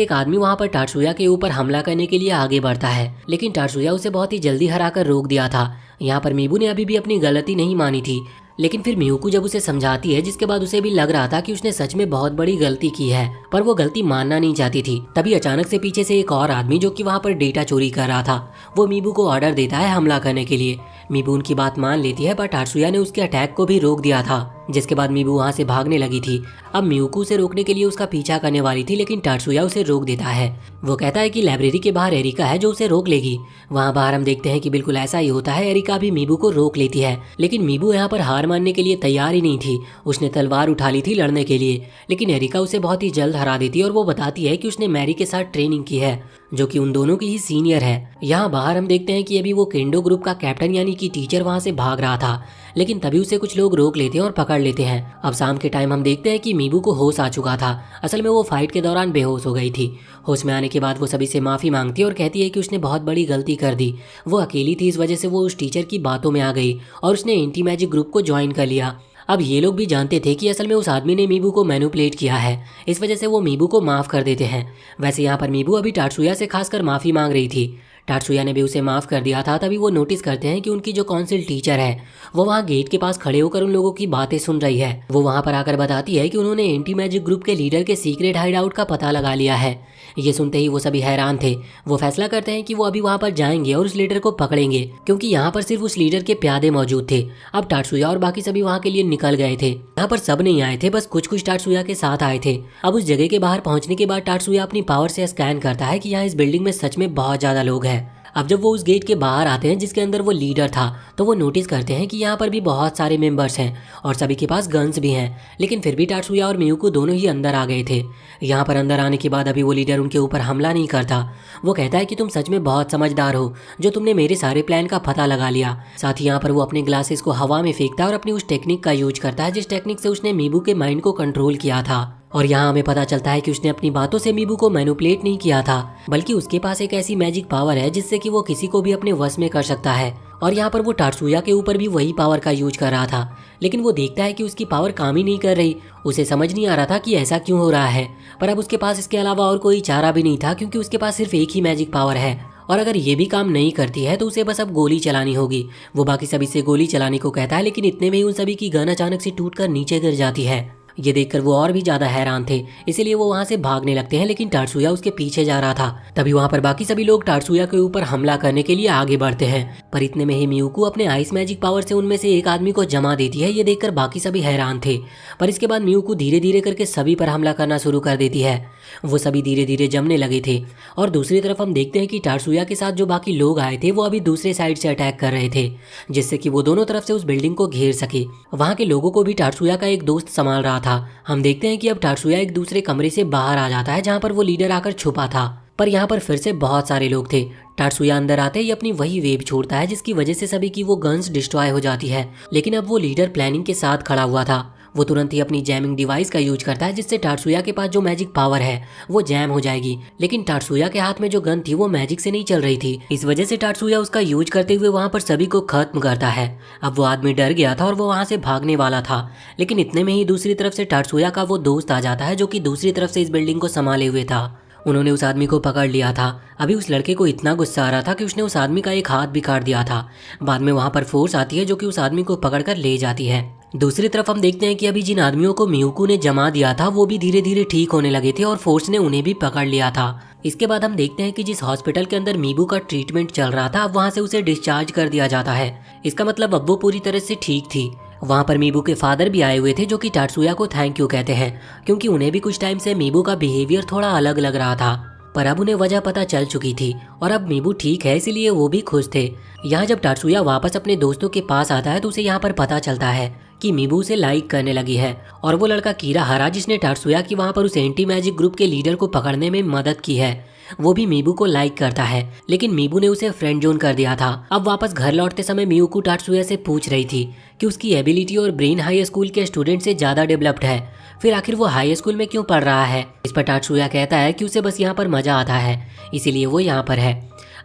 एक आदमी वहाँ पर टात्सुया के ऊपर हमला करने के लिए आगे बढ़ता है, लेकिन टात्सुया उसे बहुत ही जल्दी हराकर रोक दिया था। यहाँ पर मीबू ने अभी भी अपनी गलती नहीं मानी थी, लेकिन फिर मियुको जब उसे समझाती है, जिसके बाद उसे भी लग रहा था कि उसने सच में बहुत बड़ी गलती की है, पर वो गलती मानना नहीं चाहती थी। तभी अचानक से पीछे से एक और आदमी जो कि वहाँ पर डेटा चोरी कर रहा था, वो मीबू को ऑर्डर देता है हमला करने के लिए। मीबू उनकी बात मान लेती है, पर टात्सुया ने उसके अटैक को भी रोक दिया था, जिसके बाद मीबू वहाँ से भागने लगी थी। अब मियुको उसे रोकने के लिए उसका पीछा करने वाली थी, लेकिन टात्सुया उसे रोक देता है। वो कहता है कि लाइब्रेरी के बाहर एरिका है जो उसे रोक लेगी। वहाँ बाहर हम देखते हैं कि बिल्कुल ऐसा ही होता है। एरिका भी मीबू को रोक लेती है, लेकिन मीबू यहाँ पर हार मानने के लिए तैयार ही नहीं थी। उसने तलवार उठा ली थी लड़ने के लिए, लेकिन एरिका उसे बहुत ही जल्द हरा देती है और वो बताती है कि उसने मैरी के साथ ट्रेनिंग की है, जो कि उन दोनों की ही सीनियर है। यहाँ बाहर हम देखते हैं कि अभी वो केंडो ग्रुप का कैप्टन यानी कि टीचर वहाँ से भाग रहा था, लेकिन तभी उसे कुछ लोग रोक लेते हैं और पकड़ लेते हैं। अब शाम के टाइम हम देखते हैं कि मीबू को होश आ चुका था। असल में वो फाइट के दौरान बेहोश हो गई थी। होश में आने के बाद वो सभी से माफ़ी मांगती है और कहती है कि उसने बहुत बड़ी गलती कर दी। वो अकेली थी, इस वजह से वो उस टीचर की बातों में आ गई और उसने एंटी मैजिक ग्रुप को ज्वाइन कर लिया। अब ये लोग भी जानते थे कि असल में उस आदमी ने मीबू को मैनिपुलेट किया है, इस वजह से वो मीबू को माफ़ कर देते हैं। वैसे यहाँ पर मीबू अभी टात्सुया से खासकर माफ़ी मांग रही थी। टात्सुया ने भी उसे माफ़ कर दिया था। तभी वो नोटिस करते हैं कि उनकी जो काउंसिल टीचर है वो वहाँ गेट के पास खड़े होकर उन लोगों की बातें सुन रही है। वो वहाँ पर आकर बताती है कि उन्होंने एंटी मैजिक ग्रुप के लीडर के सीक्रेट हाइड आउट का पता लगा लिया है। ये सुनते ही वो सभी हैरान थे। वो फैसला करते हैं कि वो अभी वहाँ पर जाएंगे और उस लीडर को पकड़ेंगे, क्योंकि यहाँ पर सिर्फ उस लीडर के प्यादे मौजूद थे। अब टात्सुया और बाकी सभी वहाँ के लिए निकल गए थे। यहाँ पर सब नहीं आए थे, बस कुछ कुछ टात्सुया के साथ आए थे। अब उस जगह के बाहर पहुँचने के बाद टात्सुया अपनी पावर से स्कैन करता है कि यहाँ इस बिल्डिंग में सच में बहुत ज़्यादा लोग हैं। अब जब वो उस गेट के बाहर आते हैं जिसके अंदर वो लीडर था, तो वो नोटिस करते हैं कि यहाँ पर भी बहुत सारे मेंबर्स हैं और सभी के पास गन्स भी हैं, लेकिन फिर भी टात्सुया और मियुको दोनों ही अंदर आ गए थे। यहाँ पर अंदर आने के बाद अभी वो लीडर उनके ऊपर हमला नहीं करता। वो कहता है कि तुम सच में बहुत समझदार हो, जो तुमने मेरे सारे प्लान का पता लगा लिया। साथ ही यहाँ पर वो अपने ग्लासेस को हवा में फेंकता है और अपनी उस टेक्निक का यूज करता है जिस टेक्निक से उसने मीबू के माइंड को कंट्रोल किया था। और यहाँ हमें पता चलता है कि उसने अपनी बातों से मीबू को मैनिपुलेट नहीं किया था, बल्कि उसके पास एक ऐसी मैजिक पावर है जिससे कि वो किसी को भी अपने वश में कर सकता है। और यहाँ पर वो टात्सुया के ऊपर भी वही पावर का यूज कर रहा था, लेकिन वो देखता है कि उसकी पावर काम ही नहीं कर रही। उसे समझ नहीं आ रहा था कि ऐसा क्यों हो रहा है, पर अब उसके पास इसके अलावा और कोई चारा भी नहीं था, क्योंकि उसके पास सिर्फ एक ही मैजिक पावर है और अगर ये भी काम नहीं करती है तो उसे बस अब गोली चलानी होगी। वो बाकी सभी से गोली चलाने को कहता है, लेकिन इतने में ही उन सभी की गन अचानक से टूटकर नीचे गिर जाती है। ये देखकर वो और भी ज्यादा हैरान थे, इसीलिए वो वहाँ से भागने लगते हैं, लेकिन टात्सुया उसके पीछे जा रहा था। तभी वहाँ पर बाकी सभी लोग टात्सुया के ऊपर हमला करने के लिए आगे बढ़ते हैं, पर इतने में ही मियुको अपने आइस मैजिक पावर से उनमें से एक आदमी को जमा देती है। ये देखकर बाकी सभी हैरान थे, पर इसके बाद मियुको धीरे धीरे करके सभी पर हमला करना शुरू कर देती है। वो सभी धीरे धीरे जमने लगे थे और दूसरी तरफ हम देखते हैं कि टात्सुया के साथ जो बाकी लोग आए थे वो अभी दूसरे साइड से अटैक कर रहे थे, जिससे कि वो दोनों तरफ से उस बिल्डिंग को घेर सके। वहाँ के लोगों को भी टात्सुया का एक दोस्त संभाल रहा था। हम देखते हैं कि अब टात्सुया एक दूसरे कमरे से बाहर आ जाता है जहाँ पर वो लीडर आकर छुपा था, पर यहाँ पर फिर से बहुत सारे लोग थे। टात्सुया अंदर आते ही अपनी वही वेव छोड़ता है जिसकी वजह से सभी की वो गन्स डिस्ट्रॉय हो जाती है, लेकिन अब वो लीडर प्लानिंग के साथ खड़ा हुआ था। वो तुरंत ही अपनी जैमिंग डिवाइस का यूज करता है, जिससे टात्सुया के पास जो मैजिक पावर है वो जैम हो जाएगी, लेकिन टात्सुया के हाथ में जो गन थी वो मैजिक से नहीं चल रही थी। इस वजह से टात्सुया उसका यूज करते हुए वहाँ पर सभी को खत्म करता है। अब वो आदमी डर गया था और वो वहाँ से भागने वाला था, लेकिन इतने में ही दूसरी तरफ से टात्सुया का वो दोस्त आ जाता है जो कि दूसरी तरफ से इस बिल्डिंग को संभाले हुए था। उन्होंने उस आदमी को पकड़ लिया था। अभी उस लड़के को इतना गुस्सा आ रहा था कि उसने उस आदमी का एक हाथ भी काट दिया था। बाद में वहाँ पर फोर्स आती है जो कि उस आदमी को पकड़कर ले जाती है। दूसरी तरफ हम देखते हैं कि अभी जिन आदमियों को मियुकू ने जमा दिया था वो भी धीरे धीरे ठीक होने लगे थे और फोर्स ने उन्हें भी पकड़ लिया था। इसके बाद हम देखते हैं कि जिस हॉस्पिटल के अंदर मीबू का ट्रीटमेंट चल रहा था, अब वहाँ से उसे डिस्चार्ज कर दिया जाता है। इसका मतलब अब वो पूरी तरह से ठीक थी। वहाँ पर मीबू के फादर भी आए हुए थे जो कि टात्सुया को थैंक यू कहते हैं, क्योंकि उन्हें भी कुछ टाइम से मीबू का बिहेवियर थोड़ा अलग लग रहा था। पर अब उन्हें वजह पता चल चुकी थी और अब मीबू ठीक है, इसीलिए वो भी खुश थे। यहाँ जब टात्सुया वापस अपने दोस्तों के पास आता है तो उसे यहाँ पर पता चलता है कि मीबू उसे लाइक करने लगी है। और वो लड़का कीराहारा जिसने टात्सुया की वहाँ पर उस एंटी मैजिक ग्रुप के लीडर को पकड़ने में मदद की है, वो भी मीबू को लाइक करता है, लेकिन मीबू ने उसे फ्रेंड जोन कर दिया था। अब वापस घर लौटते समय मियुकू टात्सुया से पूछ रही थी कि उसकी एबिलिटी और ब्रेन हाई स्कूल के स्टूडेंट से ज्यादा डेवलप्ड है, फिर आखिर वो हाई स्कूल में क्यों पढ़ रहा है। इस पर टात्सुया कहता है कि उसे बस यहाँ पर मजा आता है, इसीलिए वो यहाँ पर है।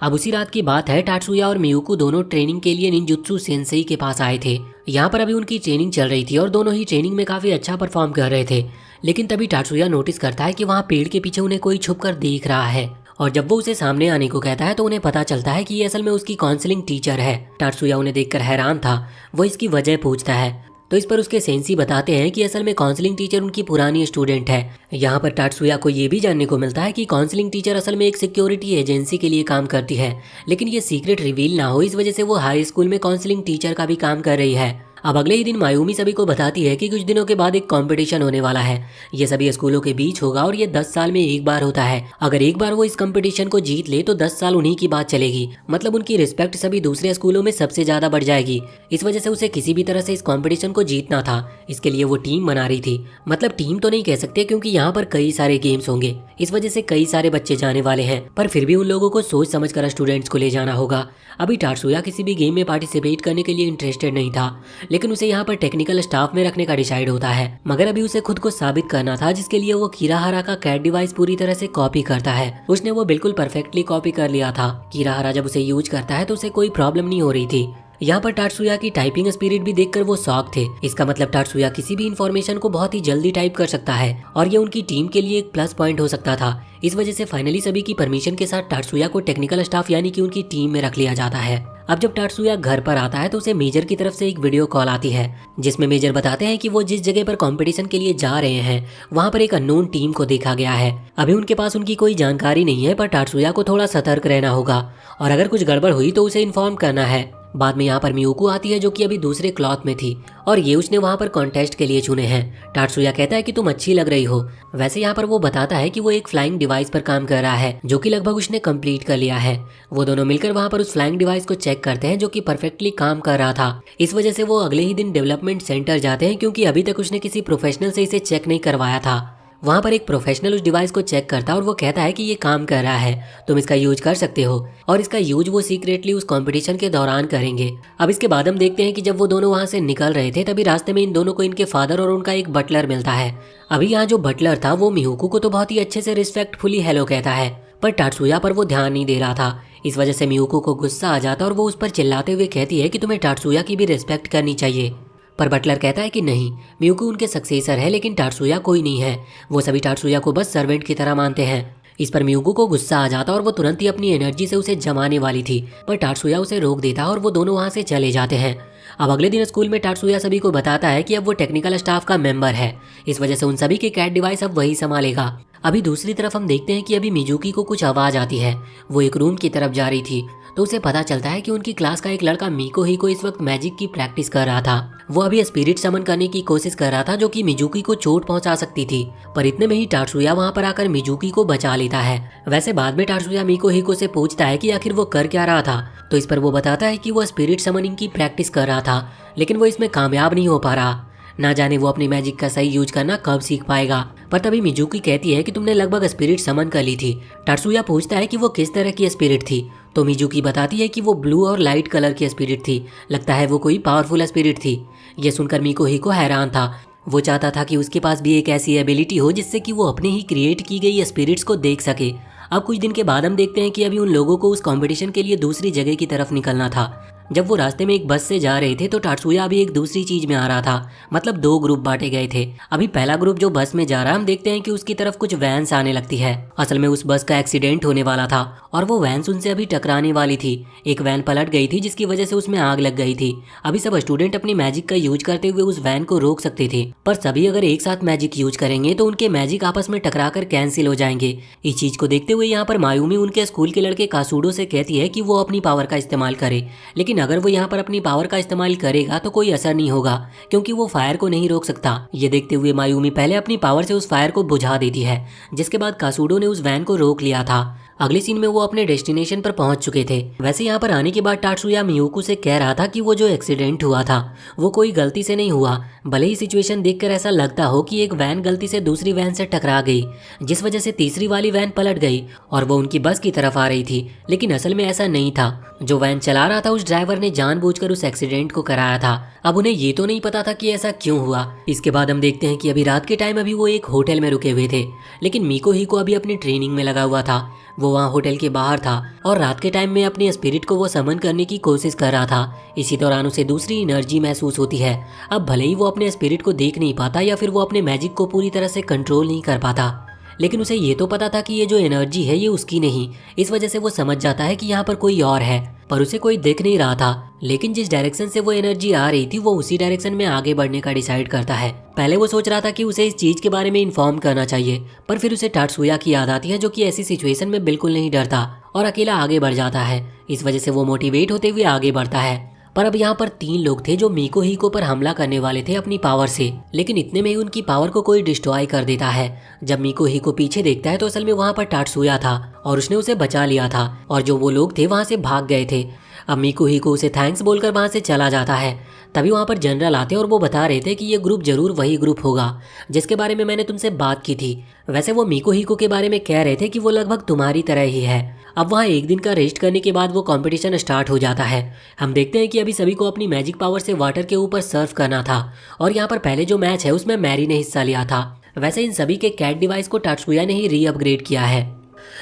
अब उसी रात की बात है, टात्सुया और मियुकू दोनों ट्रेनिंग के लिए निंजुत्सु सेंसेई के पास आए थे। यहाँ पर अभी उनकी ट्रेनिंग चल रही थी और दोनों ही ट्रेनिंग में काफी अच्छा परफॉर्म कर रहे थे। लेकिन तभी टात्सुया नोटिस करता है कि वहाँ पेड़ के पीछे उन्हें कोई छुप कर देख रहा है, और जब वो उसे सामने आने को कहता है तो उन्हें पता चलता है कि ये असल में उसकी काउंसलिंग टीचर है। टात्सुया उन्हें देखकर हैरान था, वो इसकी वजह पूछता है तो इस पर उसके सेंसी बताते हैं कि असल में काउंसलिंग टीचर उनकी पुरानी स्टूडेंट है। यहाँ पर टात्सुया को ये भी जानने को मिलता है कि काउंसलिंग टीचर असल में एक सिक्योरिटी एजेंसी के लिए काम करती है, लेकिन ये सीक्रेट रिवील ना हो इस वजह से वो हाई स्कूल में काउंसलिंग टीचर का भी काम कर रही है। अब अगले ही दिन मायूमी सभी को बताती है कि कुछ दिनों के बाद एक कंपटीशन होने वाला है। ये सभी स्कूलों के बीच होगा और ये 10 साल में एक बार होता है। अगर एक बार वो इस कंपटीशन को जीत ले तो 10 साल उन्हीं की बात चलेगी, मतलब उनकी रिस्पेक्ट सभी दूसरे स्कूलों में सबसे ज्यादा बढ़ जाएगी। इस वजह से उसे किसी भी तरह से इस कंपटीशन को जीतना था। इसके लिए वो टीम बना रही थी, मतलब टीम तो नहीं कह सकते क्योंकि यहाँ पर कई सारे गेम्स होंगे, इस वजह से कई सारे बच्चे जाने वाले हैं, पर फिर भी उन लोगों को सोच समझ कर स्टूडेंट्स को ले जाना होगा। अभी टात्सुया किसी भी गेम में पार्टिसिपेट करने के लिए इंटरेस्टेड नहीं था, लेकिन उसे यहाँ पर टेक्निकल स्टाफ में रखने का डिसाइड होता है। मगर अभी उसे खुद को साबित करना था, जिसके लिए वो कीराहारा का कैट डिवाइस पूरी तरह से कॉपी करता है। उसने वो बिल्कुल परफेक्टली कॉपी कर लिया था। कीराहारा जब उसे यूज करता है तो उसे कोई प्रॉब्लम नहीं हो रही थी। यहाँ पर टात्सुया की टाइपिंग स्पिरिट भी देखकर वो शॉक थे। इसका मतलब टात्सुया किसी भी इंफॉर्मेशन को बहुत ही जल्दी टाइप कर सकता है और ये उनकी टीम के लिए एक प्लस पॉइंट हो सकता था। इस वजह से फाइनली सभी की परमिशन के साथ टात्सुया को टेक्निकल स्टाफ यानी कि उनकी टीम में रख लिया जाता है। अब जब टात्सुया घर पर आता है तो उसे मेजर की तरफ से एक वीडियो कॉल आती है, जिसमें मेजर बताते हैं कि वो जिस जगह पर कंपटीशन के लिए जा रहे हैं वहाँ पर एक अननोन टीम को देखा गया है। अभी उनके पास उनकी कोई जानकारी नहीं है, पर टात्सुया को थोड़ा सतर्क रहना होगा और अगर कुछ गड़बड़ हुई तो उसे इन्फॉर्म करना है। बाद में यहाँ पर मियुकू आती है जो कि अभी दूसरे क्लॉथ में थी और ये उसने वहाँ पर कॉन्टेस्ट के लिए चुने हैं। टात्सुया कहता है कि तुम अच्छी लग रही हो। वैसे यहाँ पर वो बताता है कि वो एक फ्लाइंग डिवाइस पर काम कर रहा है जो कि लगभग उसने कंप्लीट कर लिया है। वो दोनों मिलकर वहाँ पर उस फ्लाइंग डिवाइस को चेक करते हैं जो कि परफेक्टली काम कर रहा था। इस वजह से वो अगले ही दिन डेवलपमेंट सेंटर जाते हैं, क्योंकि अभी तक उसने किसी प्रोफेशनल से इसे चेक नहीं करवाया था। वहाँ पर एक प्रोफेशनल उस डिवाइस को चेक करता है और वो कहता है कि ये काम कर रहा है, तुम इसका यूज कर सकते हो, और इसका यूज वो सीक्रेटली उस कंपटीशन के दौरान करेंगे। अब इसके बाद हम देखते हैं कि जब वो दोनों वहाँ से निकल रहे थे तभी रास्ते में इन दोनों को इनके फादर और उनका एक बटलर मिलता है। अभी यहाँ जो बटलर था वो मियुकू को तो बहुत ही अच्छे से रिस्पेक्टफुली हेलो कहता है, पर टात्सुया पर वो ध्यान नहीं दे रहा था। इस वजह से मियुकू को गुस्सा आ जाता और वो उस पर चिल्लाते हुए कहती है कि तुम्हें टात्सुया की भी रिस्पेक्ट करनी चाहिए। पर बटलर कहता है कि नहीं, मियुकू उनके सक्सेसर है लेकिन टात्सुया कोई नहीं है, वो सभी टात्सुया को बस सर्वेंट की तरह मानते हैं। इस पर मियुकू को गुस्सा आ जाता और वो तुरंत ही अपनी एनर्जी से उसे जमाने वाली थी, पर टात्सुया उसे रोक देता और वो दोनों वहाँ से चले जाते हैं। अब अगले दिन स्कूल में टात्सुया सभी को बताता है कि अब वो टेक्निकल स्टाफ का मेंबर है, इस वजह से उन सभी के कैट डिवाइस अब वही संभालेगा। अभी दूसरी तरफ हम देखते हैं कि अभी मिजुकी को कुछ आवाज आती है। वो एक रूम की तरफ जा रही थी तो उसे पता चलता है कि उनकी क्लास का एक लड़का मीको ही को इस वक्त मैजिक की प्रैक्टिस कर रहा था। वो अभी स्पिरिट समन करने की कोशिश कर रहा था जो कि मिजुकी को चोट पहुंचा सकती थी, पर इतने में ही टात्सुया वहां पर आकर मिजुकी को बचा लेता है। वैसे बाद में टात्सुया मिको हिको से पूछता है कि आखिर वो कर क्या रहा था, तो इस पर वो बताता है कि वो स्पिरिट समनिंग की प्रैक्टिस कर रहा था, लेकिन वो इसमें कामयाब नहीं हो पा रहा। ना जाने वो अपनी मैजिक का सही यूज करना कब सीख पाएगा। पर तभी मिजुकी कहती है कि तुमने लगभग स्पिरिट समन कर ली थी। टात्सुया पूछता है कि वो किस तरह की स्पिरिट थी, तो मिजुकी बताती है कि वो ब्लू और लाइट कलर की स्पिरिट थी। लगता है वो कोई पावरफुल स्पिरिट थी। ये सुनकर मिको हिको हैरान था। वो चाहता था कि उसके पास भी एक ऐसी एबिलिटी हो जिससे कि वो अपने ही क्रिएट की गई स्पिरिट्स को देख सके। अब कुछ दिन के बाद हम देखते हैं कि अभी उन लोगों को उस कंपटीशन के लिए दूसरी जगह की तरफ निकलना था। जब वो रास्ते में एक बस से जा रहे थे तो टाटसुया अभी एक दूसरी चीज में आ रहा था, मतलब दो ग्रुप बांटे गए थे। अभी पहला ग्रुप जो बस में जा रहा है, हम देखते हैं कि उसकी तरफ कुछ वैन्स आने लगती है। असल में उस बस का एक्सीडेंट होने वाला था और वो वैन्स उनसे अभी टकराने वाली थी। एक वैन पलट गई थी जिसकी वजह से उसमें आग लग गई थी। अभी सब स्टूडेंट अपनी मैजिक का यूज करते हुए उस वैन को रोक सकते थे, पर सभी अगर एक साथ मैजिक यूज करेंगे तो उनके मैजिक आपस में टकरा कर कैंसिल हो जाएंगे। इस चीज को देखते हुए यहाँ पर मायूमी उनके स्कूल के लड़के कासूडो से कहती है कि वो अपनी पावर का इस्तेमाल करे, लेकिन अगर वो यहाँ पर अपनी पावर का इस्तेमाल करेगा तो कोई असर नहीं होगा क्योंकि वो फायर को नहीं रोक सकता। ये देखते हुए मायूमी पहले अपनी पावर से उस फायर को बुझा देती है, जिसके बाद कासूडो ने उस वैन को रोक लिया था। अगले सीन में वो अपने डेस्टिनेशन पर पहुंच चुके थे। वैसे यहाँ पर आने के बाद टाटसुया मियुको से कह रहा था कि वो जो एक्सीडेंट हुआ था वो कोई गलती से नहीं हुआ, भले ही सिचुएशन देखकर ऐसा लगता हो कि एक वैन गलती से दूसरी वैन से टकरा गई, जिस वजह से तीसरी वाली वैन पलट गई और वो उनकी बस की तरफ आ रही थी, लेकिन असल में ऐसा नहीं था। जो वैन चला रहा था उस ड्राइवर ने जानबूझकर उस एक्सीडेंट को कराया था। अब उन्हें ये तो नहीं पता था कि ऐसा क्यों हुआ। इसके बाद हम देखते हैं कि अभी रात के टाइम अभी वो एक होटल में रुके हुए थे, लेकिन मीको ही को अभी अपनी ट्रेनिंग में लगा हुआ था। वो वहाँ होटल के बाहर था और रात के टाइम में अपनी स्पिरिट को वो समन करने की कोशिश कर रहा था। इसी दौरान उसे दूसरी एनर्जी महसूस होती है। अब भले ही वो अपने स्पिरिट को देख नहीं पाता या फिर वो अपने मैजिक को पूरी तरह से कंट्रोल नहीं कर पाता, लेकिन उसे ये तो पता था कि ये जो एनर्जी है ये उसकी नहीं। इस वजह से वो समझ जाता है कि यहाँ पर कोई और है, पर उसे कोई दिख नहीं रहा था। लेकिन जिस डायरेक्शन से वो एनर्जी आ रही थी वो उसी डायरेक्शन में आगे बढ़ने का डिसाइड करता है। पहले वो सोच रहा था कि उसे इस चीज के बारे में इन्फॉर्म करना चाहिए, पर फिर उसे टाटसुया की याद आती है जो कि ऐसी सिचुएशन में बिल्कुल नहीं डरता और अकेला आगे बढ़ जाता है। इस वजह से वो मोटिवेट होते हुए आगे बढ़ता है। पर अब यहाँ पर 3 लोग थे जो मीको हिको पर हमला करने वाले थे अपनी पावर से, लेकिन इतने में ही उनकी पावर को कोई डिस्ट्रॉय कर देता है। जब मीको हिको पीछे देखता है तो असल में वहाँ पर टाटसुया था और उसने उसे बचा लिया था और जो वो लोग थे वहाँ से भाग गए थे। अब मीको हिको उसे थैंक्स बोलकर वहाँ से चला जाता है। तभी वहाँ पर जनरल आते और वो बता रहे थे कि ये ग्रुप जरूर वही ग्रुप होगा जिसके बारे में मैंने तुमसे बात की थी। वैसे वो मीको हिको के बारे में कह रहे थे कि वो लगभग तुम्हारी तरह ही है। अब वहाँ एक दिन का रेस्ट करने के बाद वो कंपटीशन स्टार्ट हो जाता है। हम देखते हैं कि अभी सभी को अपनी मैजिक पावर से वाटर के ऊपर सर्फ करना था और यहाँ पर पहले जो मैच है उसमें मैरी ने हिस्सा लिया था। वैसे इन सभी के कैट डिवाइस को टाटसुया ने ही री अपग्रेड किया है।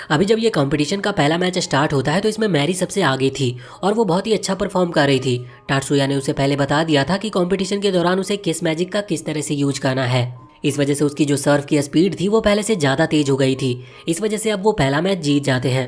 अभी जब ये कंपटीशन का पहला मैच स्टार्ट होता है तो इसमें मैरी सबसे आगे थी और वो बहुत ही अच्छा परफॉर्म कर रही थी। टाटसुया ने उसे पहले बता दिया था कि कंपटीशन के दौरान उसे किस मैजिक का किस तरह से यूज करना है। इस वजह से उसकी जो सर्व की स्पीड थी वो पहले से ज़्यादा तेज हो गई थी। इस वजह से अब वो पहला मैच जीत जाते हैं।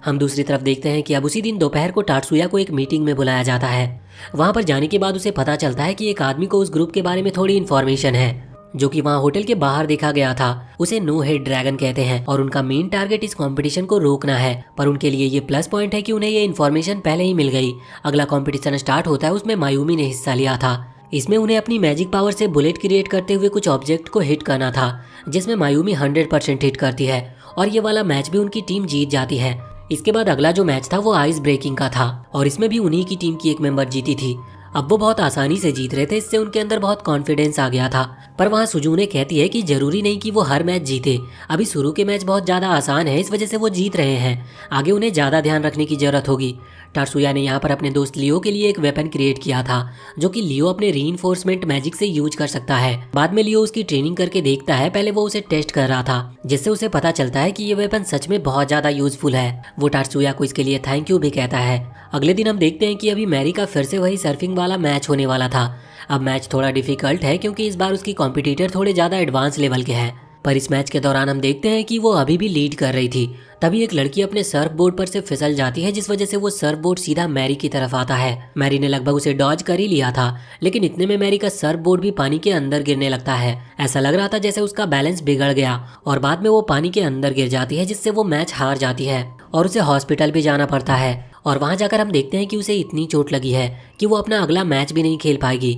हम दूसरी तरफ देखते हैं कि अब उसी दिन दोपहर को टाटसुया को एक मीटिंग में बुलाया जाता है। वहाँ पर जाने के बाद उसे पता चलता है कि एक आदमी को उस ग्रुप के बारे में थोड़ी इन्फॉर्मेशन है जो कि वहाँ होटल के बाहर देखा गया था। उसे नो हेड ड्रैगन कहते हैं और उनका मेन टारगेट इस कंपटीशन को रोकना है। पर उनके लिए ये प्लस पॉइंट है कि उन्हें ये इन्फॉर्मेशन पहले ही मिल गई। अगला कंपटीशन स्टार्ट होता है, उसमें मायूमी ने हिस्सा लिया था। इसमें उन्हें अपनी मैजिक पावर से बुलेट क्रिएट करते हुए कुछ ऑब्जेक्ट को हिट करना था, जिसमें मायूमी 100% हिट करती है और ये वाला मैच भी उनकी टीम जीत जाती है। इसके बाद अगला जो मैच था वो आइस ब्रेकिंग का था और इसमें भी उन्हीं की टीम की एक मेंबर जीती थी। अब वो बहुत आसानी से जीत रहे थे, इससे उनके अंदर बहुत कॉन्फिडेंस आ गया था। पर वहाँ सुजुने कहती है कि जरूरी नहीं कि वो हर मैच जीते, अभी शुरू के मैच बहुत ज़्यादा आसान है, इस वजह से वो जीत रहे हैं, आगे उन्हें ज़्यादा ध्यान रखने की जरूरत होगी। टाटसुया ने यहाँ पर अपने दोस्त लियो के लिए एक वेपन क्रिएट किया था जो कि लियो अपने रीइंफोर्समेंट मैजिक से यूज कर सकता है। बाद में लियो उसकी ट्रेनिंग करके देखता है, पहले वो उसे टेस्ट कर रहा था जिससे उसे पता चलता है कि ये वेपन सच में बहुत ज़्यादा यूजफुल है। वो टाटसुया को इसके लिए थैंक यू भी कहता है। अगले दिन हम देखते हैं कि अभी मैरी का फिर से वही सर्फिंग वाला मैच होने वाला था। अब मैच थोड़ा डिफिकल्ट है क्योंकि इस बार उसकी कॉम्पिटिटर थोड़े ज़्यादा एडवांस लेवल के हैं, पर इस मैच के दौरान हम देखते हैं कि वो अभी भी लीड कर रही थी। तभी एक लड़की अपने सर्फ बोर्ड पर से फिसल जाती है, जिस वजह से वो सर्फ बोर्ड सीधा मैरी की तरफ आता है। मैरी ने लगभग उसे डॉज कर ही लिया था, लेकिन इतने में मैरी का सर्फ बोर्ड भी पानी के अंदर गिरने लगता है। ऐसा लग रहा था जैसे उसका बैलेंस बिगड़ गया और बाद में वो पानी के अंदर गिर जाती है, जिससे वो मैच हार जाती है और उसे हॉस्पिटल भी जाना पड़ता है। और वहाँ जाकर हम देखते हैं कि उसे इतनी चोट लगी है कि वो अपना अगला मैच भी नहीं खेल पाएगी।